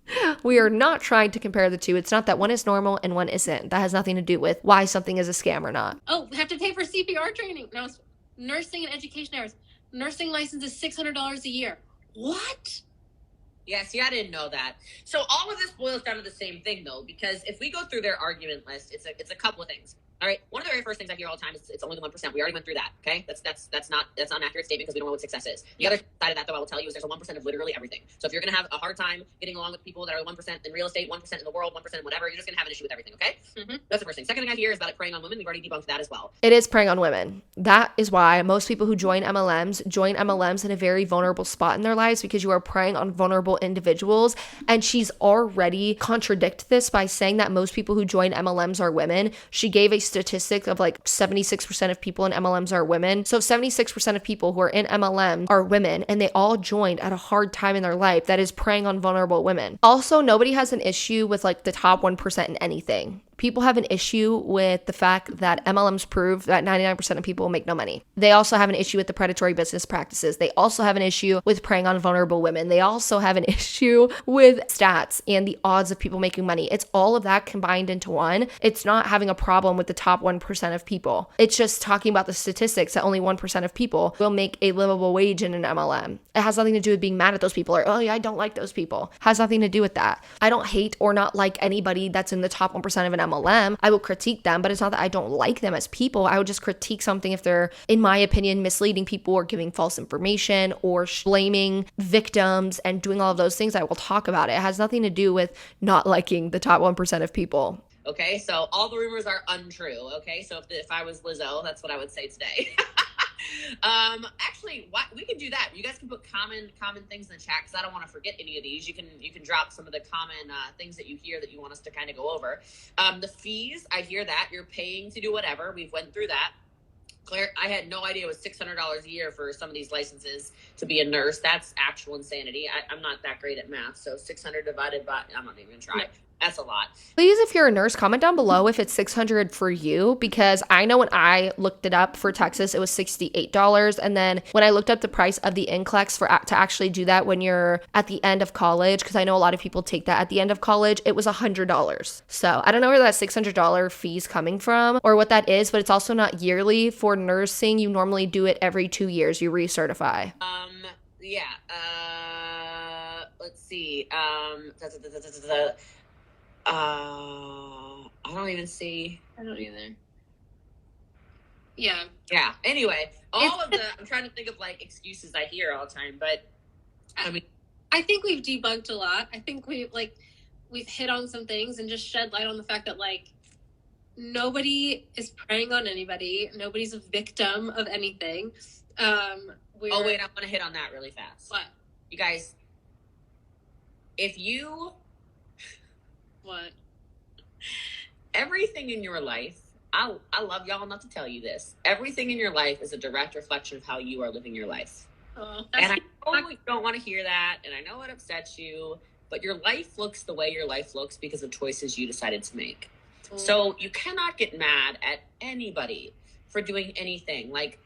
Speaker 1: We are not trying to compare the two. It's not that one is normal and one isn't. That has nothing to do with why something is a scam or not.
Speaker 3: Oh, we have to pay for CPR training. No, it's nursing and education hours. Nursing license is $600 a year. What?
Speaker 2: Yeah, see, I didn't know that. So all of this boils down to the same thing, though, because if we go through their argument list, it's a couple of things. All right. One of the very first things I hear all the time is it's only the 1%. We already went through that. Okay. That's not an accurate statement because we don't know what success is. The other side of that, though, I will tell you is there's a 1% of literally everything. So if you're going to have a hard time getting along with people that are 1% in real estate, 1% in the world, 1% in whatever, you're just going to have an issue with everything. Okay. Mm-hmm. That's the first thing. Second thing I hear is about it preying on women. We've already debunked that as well.
Speaker 1: It is preying on women. That is why most people who join MLMs in a very vulnerable spot in their lives because you are preying on vulnerable individuals. And she's already contradicted this by saying that most people who join MLMs are women. She gave a statistic of like 76% of people in MLMs are women. So 76% of people who are in MLM are women and they all joined at a hard time in their life that is preying on vulnerable women. Also, nobody has an issue with like the top 1% in anything. People have an issue with the fact that MLMs prove that 99% of people make no money. They also have an issue with the predatory business practices. They also have an issue with preying on vulnerable women. They also have an issue with stats and the odds of people making money. It's all of that combined into one. It's not having a problem with the top 1% of people. It's just talking about the statistics that only 1% of people will make a livable wage in an MLM. It has nothing to do with being mad at those people or, oh yeah, I don't like those people. It has nothing to do with that. I don't hate or not like anybody that's in the top 1% of an MLM. I will critique them, but it's not that I don't like them as people. I would just critique something if they're, in my opinion, misleading people or giving false information or blaming victims and doing all of those things. I will talk about it. It has nothing to do with not liking the top 1% of people.
Speaker 2: Okay, so all the rumors are untrue. Okay, so if I was Lizzo, that's what I would say today. Actually, we can do that. You guys can put common things in the chat because I don't want to forget any of these. You can drop some of the common things that you hear that you want us to kind of go over. The fees, I hear that you're paying to do whatever. We've went through that. Claire, I had no idea it was $600 a year for some of these licenses to be a nurse. That's actual insanity. I'm not that great at math, so 600 divided by, I'm not even gonna try. That's a lot.
Speaker 1: Please, if you're a nurse, comment down below if it's $600 for you, because I know when I looked it up for Texas, it was $68. And then when I looked up the price of the NCLEX to actually do that when you're at the end of college, because I know a lot of people take that at the end of college, it was $100. So I don't know where that $600 fee is coming from or what that is, but it's also not yearly. For nursing, you normally do it every 2 years. You recertify.
Speaker 2: Yeah. Let's see. I don't even see.
Speaker 3: I don't either. Yeah.
Speaker 2: Yeah. Anyway, I'm trying to think of like excuses I hear all the time, but I mean,
Speaker 3: I think we've debunked a lot. I think we've hit on some things and just shed light on the fact that like nobody is preying on anybody. Nobody's a victim of anything.
Speaker 2: Oh wait, I want to hit on that really fast.
Speaker 3: What?
Speaker 2: You guys, if you
Speaker 3: What?
Speaker 2: Everything in your life, I love y'all not to tell you this. Everything in your life is a direct reflection of how you are living your life.
Speaker 3: Oh,
Speaker 2: and I know you don't want to hear that, and I know it upsets you, but your life looks the way your life looks because of choices you decided to make. So you cannot get mad at anybody for doing anything. Like,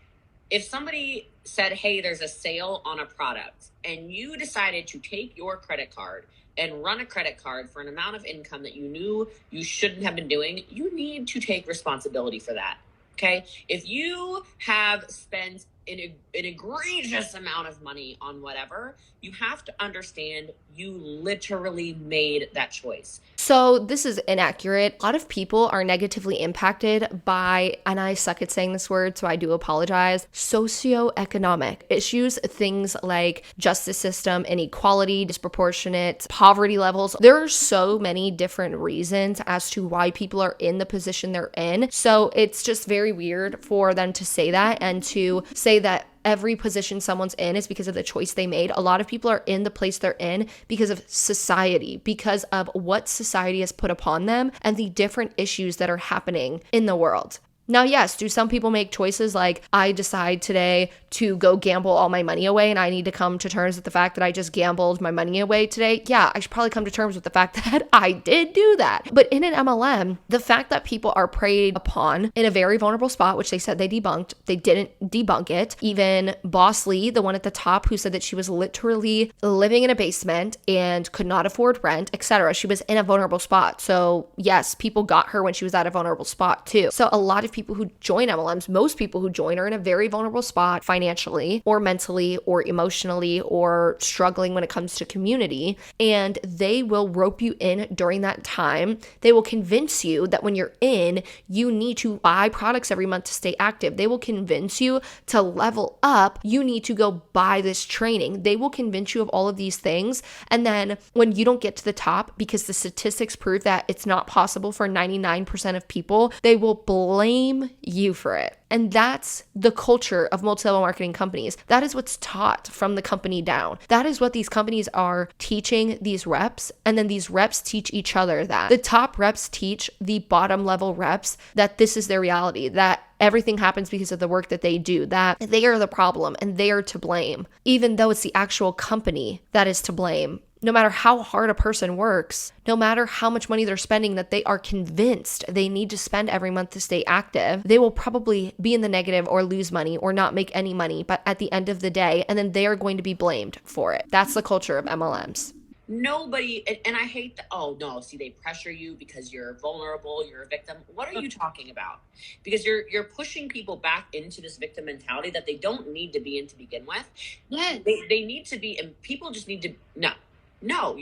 Speaker 2: if somebody said, hey, there's a sale on a product, and you decided to take your credit card and run a credit card for an amount of income that you knew you shouldn't have been doing, you need to take responsibility for that. Okay? If you have spent an egregious amount of money on whatever, you have to understand you literally made that choice.
Speaker 1: So this is inaccurate. A lot of people are negatively impacted by, and I suck at saying this word, so I do apologize, socioeconomic issues, things like justice system, inequality, disproportionate poverty levels. There are so many different reasons as to why people are in the position they're in. So it's just very weird for them to say that and to say that every position someone's in is because of the choice they made. A lot of people are in the place they're in because of society, because of what society has put upon them and the different issues that are happening in the world. Now, yes, do some people make choices like I decide today to go gamble all my money away and I need to come to terms with the fact that I just gambled my money away today? Yeah, I should probably come to terms with the fact that I did do that. But in an MLM, the fact that people are preyed upon in a very vulnerable spot, which they said they debunked, they didn't debunk it. Even Boss Lee, the one at the top who said that she was literally living in a basement and could not afford rent, etc. She was in a vulnerable spot. So yes, people got her when she was at a vulnerable spot too. So a lot of people who join MLMs, most people who join are in a very vulnerable spot financially or mentally or emotionally or struggling when it comes to community. And they will rope you in during that time. They will convince you that when you're in, you need to buy products every month to stay active. They will convince you to level up. You need to go buy this training. They will convince you of all of these things. And then when you don't get to the top, because the statistics prove that it's not possible for 99% of people, they will blame you for it. And that's the culture of multi-level marketing companies. That is what's taught from the company down. That is what these companies are teaching these reps. And then these reps teach each other that. The top reps teach the bottom level reps that this is their reality, that everything happens because of the work that they do, that they are the problem and they are to blame, even though it's the actual company that is to blame. No matter how hard a person works, no matter how much money they're spending that they are convinced they need to spend every month to stay active, they will probably be in the negative or lose money or not make any money, but at the end of the day, and then they are going to be blamed for it. That's the culture of MLMs.
Speaker 2: Nobody, and I hate that. Oh no, see, they pressure you because you're vulnerable, you're a victim. What are you talking about? Because you're pushing people back into this victim mentality that they don't need to be in to begin with.
Speaker 3: Yes.
Speaker 2: They need to be, and people just need to, no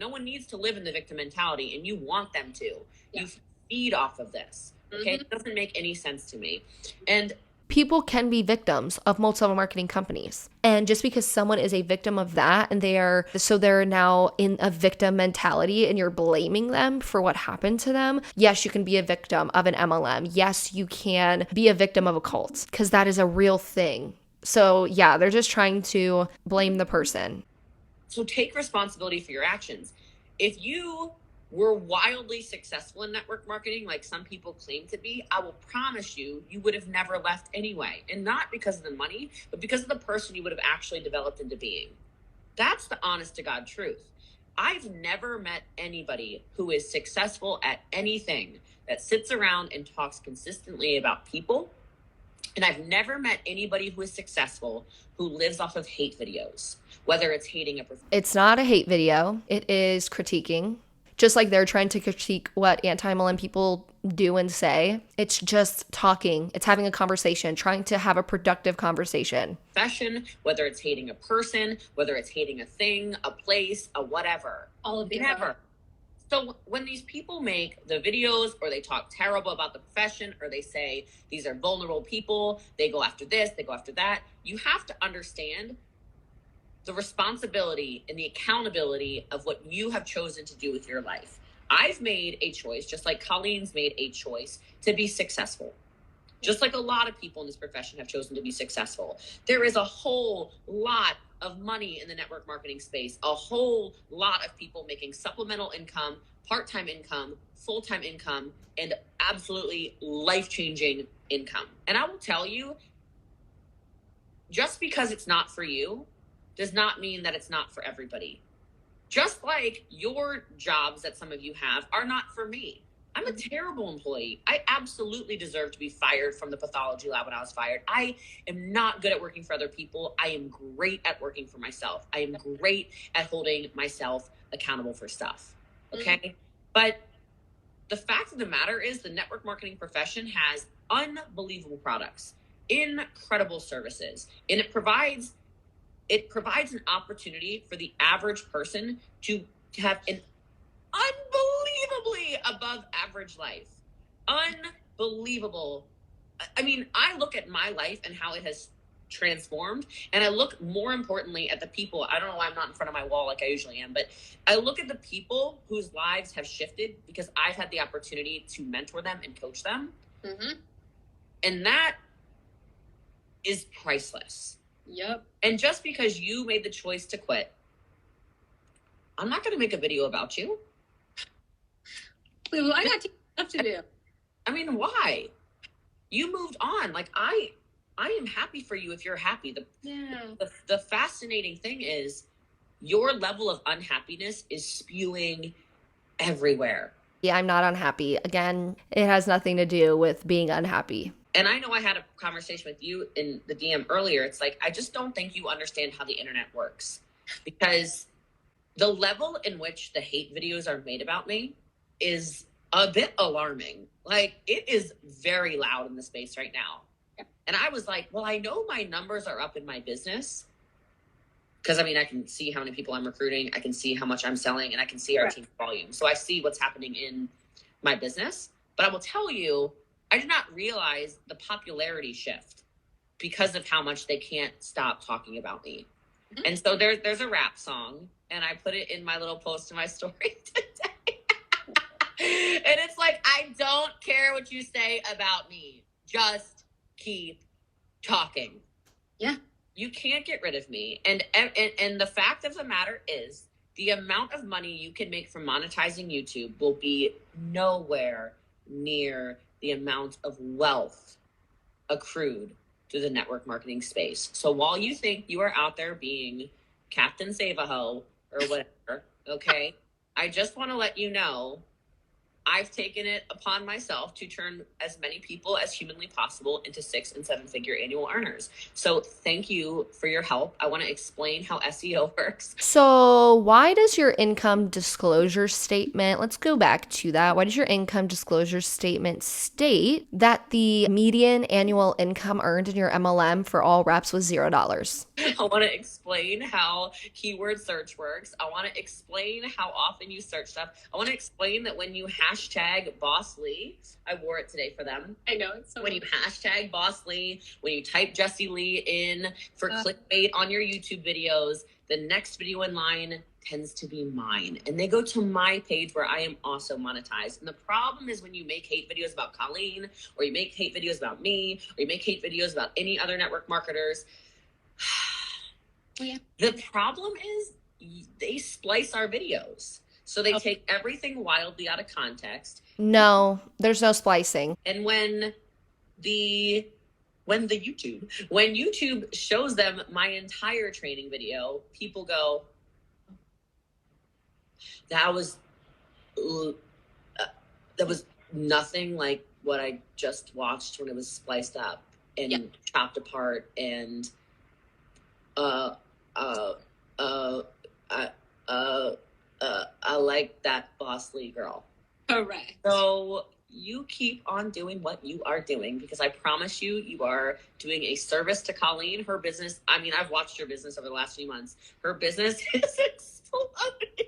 Speaker 2: one needs to live in the victim mentality, and you want them to. Yeah. You feed off of this. Okay. It doesn't make any sense to me. And
Speaker 1: people can be victims of multi-level marketing companies. And just because someone is a victim of that and they're now in a victim mentality and you're blaming them for what happened to them, yes, you can be a victim of an MLM. Yes, you can be a victim of a cult because that is a real thing. So yeah, they're just trying to blame the person.
Speaker 2: So take responsibility for your actions. If you were wildly successful in network marketing, like some people claim to be, I will promise you, you would have never left anyway. And not because of the money, but because of the person you would have actually developed into being. That's the honest to God truth. I've never met anybody who is successful at anything that sits around and talks consistently about people. And I've never met anybody who is successful who lives off of hate videos, whether it's hating a profession.
Speaker 1: It's not a hate video. It is critiquing. Just like they're trying to critique what anti-MLM people do and say. It's just talking. It's having a conversation, trying to have a productive conversation.
Speaker 2: Profession, whether it's hating a person, whether it's hating a thing, a place, a whatever.
Speaker 3: All of the
Speaker 2: never. So when these people make the videos or they talk terrible about the profession or they say these are vulnerable people, they go after this, they go after that, you have to understand the responsibility and the accountability of what you have chosen to do with your life. I've made a choice, just like Colleen's made a choice, to be successful. Just like a lot of people in this profession have chosen to be successful. There is a whole lot of money in the network marketing space, a whole lot of people making supplemental income, part-time income, full-time income, and absolutely life-changing income. And I will tell you, just because it's not for you does not mean that it's not for everybody. Just like your jobs that some of you have are not for me. I'm a terrible employee. I absolutely deserve to be fired from the pathology lab when I was fired. I am not good at working for other people. I am great at working for myself. I am great at holding myself accountable for stuff. Okay? But the fact of the matter is the network marketing profession has unbelievable products, incredible services, and it provides an opportunity for the average person to have an unbelievably above average life. Unbelievable. I mean, I look at my life and how it has transformed, and I look more importantly at the people. I don't know why I'm not in front of my wall like I usually am, but I look at the people whose lives have shifted because I've had the opportunity to mentor them and coach them. And that is priceless.
Speaker 3: Yep.
Speaker 2: And just because you made the choice to quit, I'm not going to make a video about you.
Speaker 3: Well, I got stuff to do.
Speaker 2: I mean, why? You moved on. Like I am happy for you if you're happy. The fascinating thing is your level of unhappiness is spewing everywhere.
Speaker 1: Yeah, I'm not unhappy. Again, it has nothing to do with being unhappy.
Speaker 2: And I know I had a conversation with you in the DM earlier. It's like, I just don't think you understand how the internet works, because the level in which the hate videos are made about me is a bit alarming. Like, it is very loud in the space right now. And I was like, well, I know my numbers are up in my business because, I mean, I can see how many people I'm recruiting. I can see how much I'm selling, and I can see our team volume. So I see what's happening in my business. But I will tell you, I did not realize the popularity shift because of how much they can't stop talking about me. And so there's a rap song, and I put it in my little post in my story today. And it's like, I don't care what you say about me. Just keep talking.
Speaker 3: Yeah.
Speaker 2: You can't get rid of me. And the fact of the matter is, the amount of money you can make from monetizing YouTube will be nowhere near the amount of wealth accrued through the network marketing space. So while you think you are out there being Captain Save-A-Ho, or whatever. Okay. I just want to let you know I've taken it upon myself to turn as many people as humanly possible into 6- and 7-figure annual earners. So thank you for your help. I want to explain how SEO works.
Speaker 1: So why does your income disclosure statement, let's go back to that. Why does your income disclosure statement state that the median annual income earned in your MLM for all reps was $0?
Speaker 2: I want to explain how keyword search works. I want to explain how often you search stuff. I want to explain that when you hashtag Boss Lee, I wore it today for them.
Speaker 3: I know it's so.
Speaker 2: When you hashtag Boss Lee, when you type Jessie Lee in for clickbait on your YouTube videos, the next video in line tends to be mine. And they go to my page where I am also monetized. And the problem is when you make hate videos about Colleen, or you make hate videos about me, or you make hate videos about any other network marketers,
Speaker 3: Yeah.
Speaker 2: the problem is they splice our videos. So they take everything wildly out of context.
Speaker 1: No, there's no splicing.
Speaker 2: And when YouTube shows them my entire training video, people go, that was nothing like what I just watched when it was spliced up and chopped apart and I like that Boss Lee girl.
Speaker 3: Correct.
Speaker 2: So you keep on doing what you are doing, because I promise you, you are doing a service to Colleen. Her business, I mean, I've watched her business over the last few months. Her business is exploding.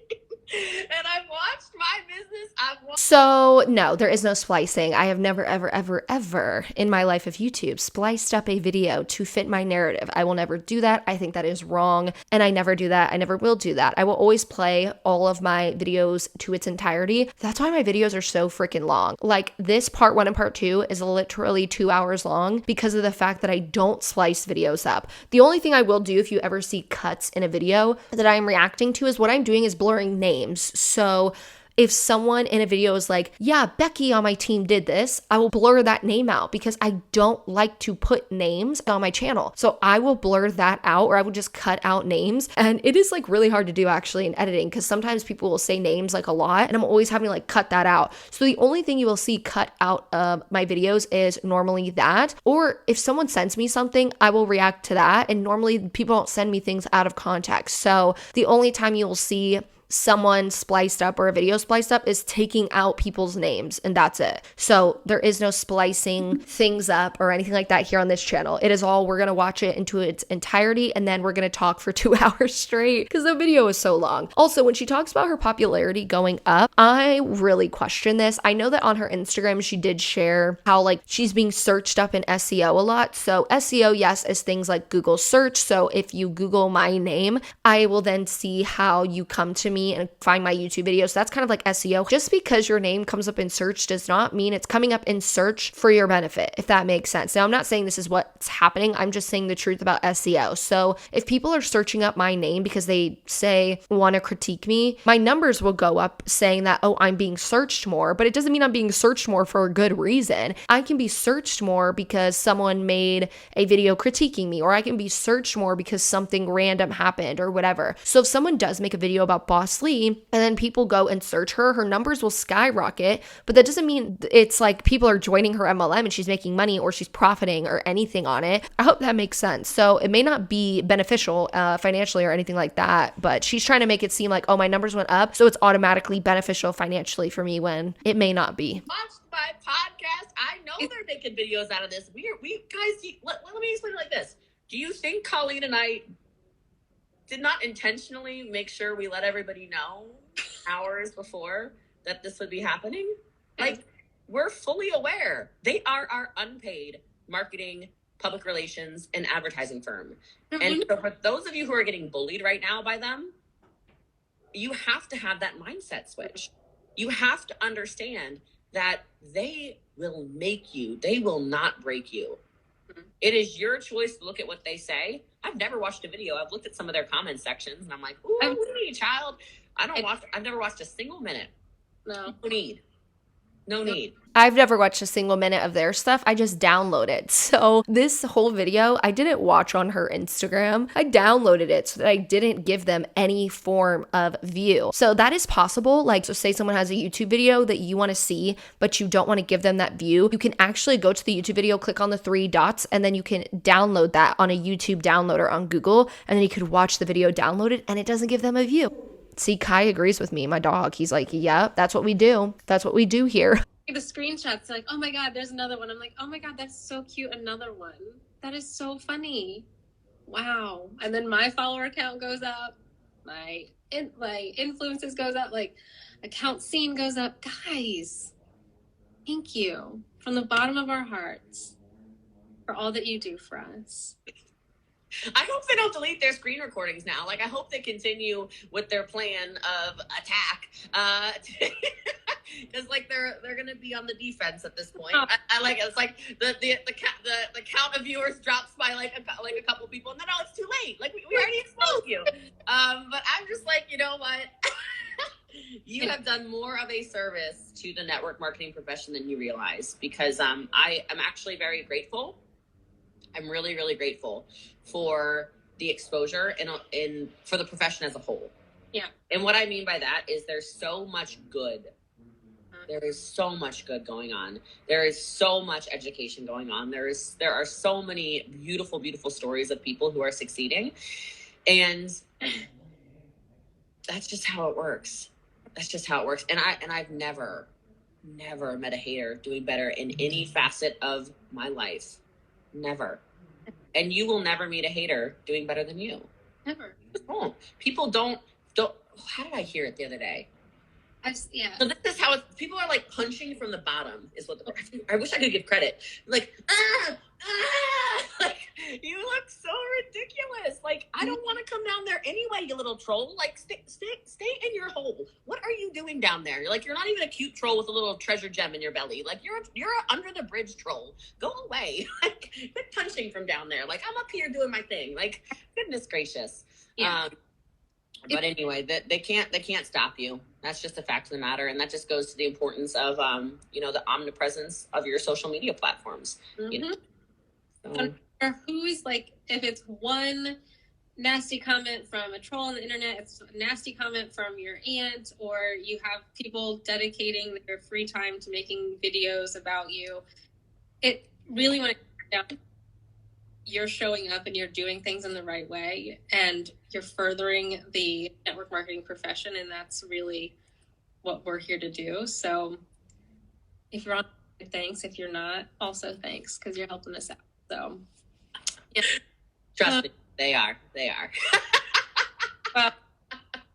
Speaker 2: And I've watched my business.
Speaker 1: So no, there is no splicing. I have never, ever, ever, ever in my life of YouTube spliced up a video to fit my narrative. I will never do that. I think that is wrong. And I never do that. I never will do that. I will always play all of my videos to its entirety. That's why my videos are so freaking long. Like this part 1 and part 2 is literally 2 hours long because of the fact that I don't splice videos up. The only thing I will do if you ever see cuts in a video that I'm reacting to is what I'm doing is blurring names. So if someone in a video is like, yeah, Becky on my team did this, I will blur that name out because I don't like to put names on my channel. So I will blur that out, or I would just cut out names. And it is like really hard to do actually in editing because sometimes people will say names like a lot and I'm always having to like cut that out. So the only thing you will see cut out of my videos is normally that, or if someone sends me something, I will react to that. And normally people don't send me things out of context. So the only time you will see someone spliced up or a video spliced up is taking out people's names, and that's it. So there is no splicing things up or anything like that here on this channel. It is all, we're gonna watch it into its entirety and then we're gonna talk for 2 hours straight because the video is so long. Also, when she talks about her popularity going up, I really question this. I know that on her Instagram she did share how like she's being searched up in SEO a lot. So SEO, yes, is things like Google search. So if you Google my name, I will then see how you come to me and find my YouTube videos. That's kind of like SEO. Just because your name comes up in search does not mean it's coming up in search for your benefit, if that makes sense. Now, I'm not saying this is what's happening. I'm just saying the truth about SEO. So if people are searching up my name because they say want to critique me, my numbers will go up saying that, oh, I'm being searched more, but it doesn't mean I'm being searched more for a good reason. I can be searched more because someone made a video critiquing me, or I can be searched more because something random happened or whatever. So if someone does make a video about Boss Lee and then people go and search her numbers will skyrocket, but that doesn't mean it's like people are joining her MLM and she's making money or she's profiting or anything on it. I hope that makes sense. So it may not be beneficial financially or anything like that, but she's trying to make it seem like, oh, my numbers went up, so it's automatically beneficial financially for me when it may not be.
Speaker 2: Watch my podcast. I know they're making videos out of this. We guys, let me explain it like this. Do you think Colleen and I did not intentionally make sure we let everybody know hours before that this would be happening? Like, we're fully aware. They are our unpaid marketing, public relations, and advertising firm. And so for those of you who are getting bullied right now by them, you have to have that mindset switch. You have to understand that they will make you. They will not break you. It is your choice to look at what they say. I've never watched a video. I've looked at some of their comment sections and I'm like, ooh, child. I've never watched a single minute.
Speaker 3: No.
Speaker 2: You need. No need.
Speaker 1: I've never watched a single minute of their stuff. I just download it. So this whole video, I didn't watch on her Instagram. I downloaded it so that I didn't give them any form of view. So that is possible. Like, so say someone has a YouTube video that you want to see, but you don't want to give them that view. You can actually go to the YouTube video, click on the 3 dots, and then you can download that on a YouTube downloader on Google. And then you could watch the video downloaded and it doesn't give them a view. See, Kai agrees with me, my dog. He's like, yeah, that's what we do. That's what we do here.
Speaker 3: The screenshots, like, oh my God, there's another one. I'm like, oh my God, that's so cute. Another one. That is so funny. Wow. And then my follower count goes up. My influences goes up. Like, account seen goes up. Guys, thank you from the bottom of our hearts for all that you do for us.
Speaker 2: I hope they don't delete their screen recordings now. Like, I hope they continue with their plan of attack. Because like they're gonna be on the defense at this point. I like it. It's like the count of viewers drops by like a couple people, and then it's too late. Like we already exposed you. But I'm just like, you know what? You have done more of a service to the network marketing profession than you realize. Because I am actually very grateful. I'm really, really grateful for the exposure and for the profession as a whole.
Speaker 3: Yeah. And
Speaker 2: what I mean by that is there's so much good. There is so much good going on. There is so much education going on. There are so many beautiful, beautiful stories of people who are succeeding. And that's just how it works. That's just how it works. And I've never met a hater doing better in any facet of my life. Never. And you will never meet a hater doing better than you.
Speaker 3: Never.
Speaker 2: People don't. How did I hear it the other day?
Speaker 3: Yeah.
Speaker 2: So this is how people are like punching from the bottom is what I wish I could give credit. Like, like you look so ridiculous. Like, I don't want to come down there anyway, you little troll. Like, stay in your hole. What are you doing down there? You're like, you're not even a cute troll with a little treasure gem in your belly. Like, you're a under the bridge troll. Go away. Like, quit punching from down there. Like, I'm up here doing my thing. Like, goodness gracious. Yeah. But anyway, they can't stop you. That's just a fact of the matter, and that just goes to the importance of the omnipresence of your social media platforms. Mm-hmm. You know?
Speaker 3: So. Who's like, if it's one nasty comment from a troll on the internet, it's a nasty comment from your aunt, or you have people dedicating their free time to making videos about you. It really, when it comes down, you're showing up and you're doing things in the right way and you're furthering the network marketing profession. And that's really what we're here to do. So if you're on, thanks. If you're not, also thanks, because you're helping us out. So
Speaker 2: yeah. Trust me, they are.
Speaker 3: Well,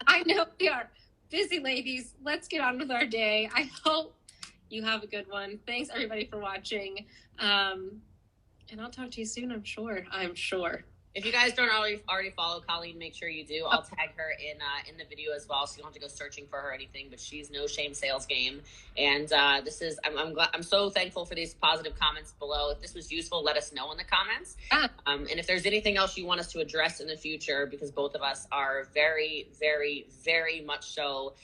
Speaker 3: I know we are busy ladies. Let's get on with our day. I hope you have a good one. Thanks everybody for watching. And I'll talk to you soon, I'm sure.
Speaker 2: If you guys don't already follow Colleen, make sure you do. I'll tag her in the video as well, so you don't have to go searching for her or anything. But she's no shame sales game, and I'm so thankful for these positive comments below. If this was useful, let us know in the comments. And if there's anything else you want us to address in the future, because both of us are very, very, very much so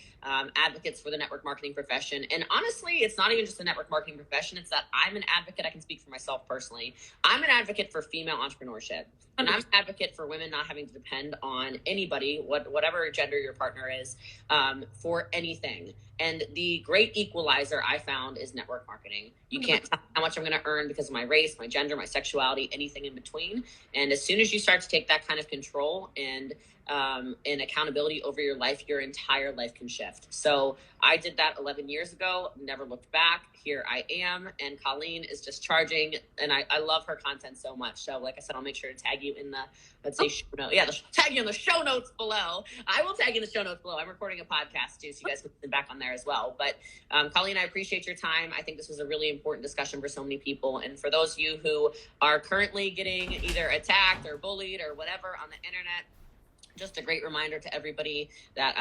Speaker 2: advocates for the network marketing profession. And honestly, it's not even just the network marketing profession. It's that I'm an advocate. I can speak for myself personally. I'm an advocate for female entrepreneurship. And I'm an advocate for women not having to depend on anybody, whatever gender your partner is, for anything. And the great equalizer I found is network marketing. You can't tell how much I'm going to earn because of my race, my gender, my sexuality, anything in between. And as soon as you start to take that kind of control and accountability over your life, your entire life can shift. So I did that 11 years ago, never looked back. Here I am, and Colleen is just charging, and I love her content so much. So like I said, I'll make sure to tag you in the, show notes. Yeah, tag you in the show notes below. I will tag you in the show notes below. I'm recording a podcast too, so you guys can listen back on there as well. But Colleen, I appreciate your time. I think this was a really important discussion for so many people. And for those of you who are currently getting either attacked or bullied or whatever on the internet, just a great reminder to everybody that,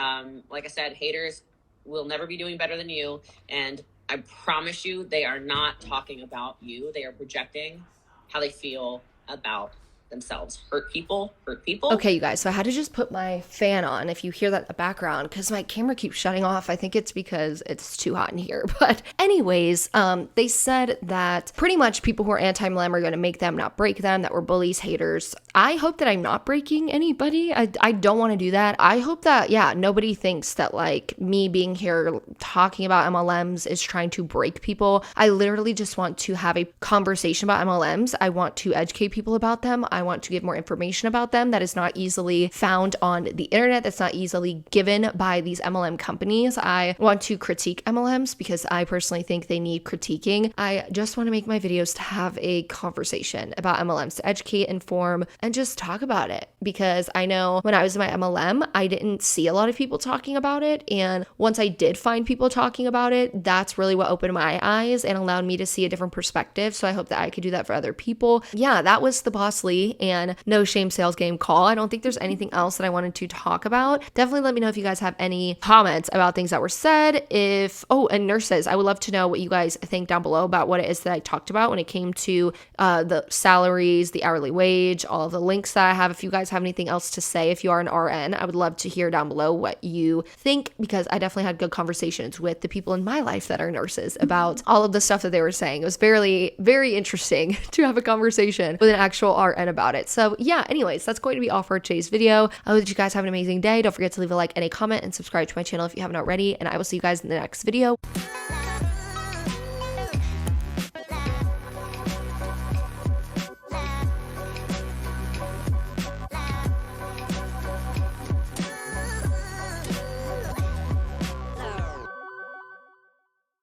Speaker 2: like I said, haters will never be doing better than you. And I promise you, they are not talking about you. They are projecting how they feel about themselves. Hurt people, hurt people.
Speaker 1: Okay, you guys, so I had to just put my fan on if you hear that in the background because my camera keeps shutting off. I think it's because it's too hot in here. But anyways, they said that pretty much people who are anti-MLM are going to make them, not break them, that we're bullies, haters. I hope that I'm not breaking anybody. I don't want to do that. I hope that, yeah, nobody thinks that like me being here talking about MLMs is trying to break people. I literally just want to have a conversation about MLMs. I want to educate people about them. I want to give more information about them that is not easily found on the internet, that's not easily given by these MLM companies. I want to critique MLMs because I personally think they need critiquing. I just want to make my videos to have a conversation about MLMs, to educate, inform, and just talk about it. Because I know when I was in my MLM, I didn't see a lot of people talking about it. And once I did find people talking about it, that's really what opened my eyes and allowed me to see a different perspective. So I hope that I could do that for other people. Yeah, that was the Boss Lee and No Shame Sales Game call. I don't think there's anything else that I wanted to talk about. Definitely let me know if you guys have any comments about things that were said. And nurses, I would love to know what you guys think down below about what it is that I talked about when it came to the salaries, the hourly wage, all of the links that I have. If you guys have anything else to say, if you are an RN, I would love to hear down below what you think, because I definitely had good conversations with the people in my life that are nurses about all of the stuff that they were saying. It was very, very interesting to have a conversation with an actual RN about it. So yeah, anyways, that's going to be all for today's video. I hope that you guys have an amazing day. Don't forget to leave a like and a comment and subscribe to my channel if you haven't already, and I will see you guys in the next video.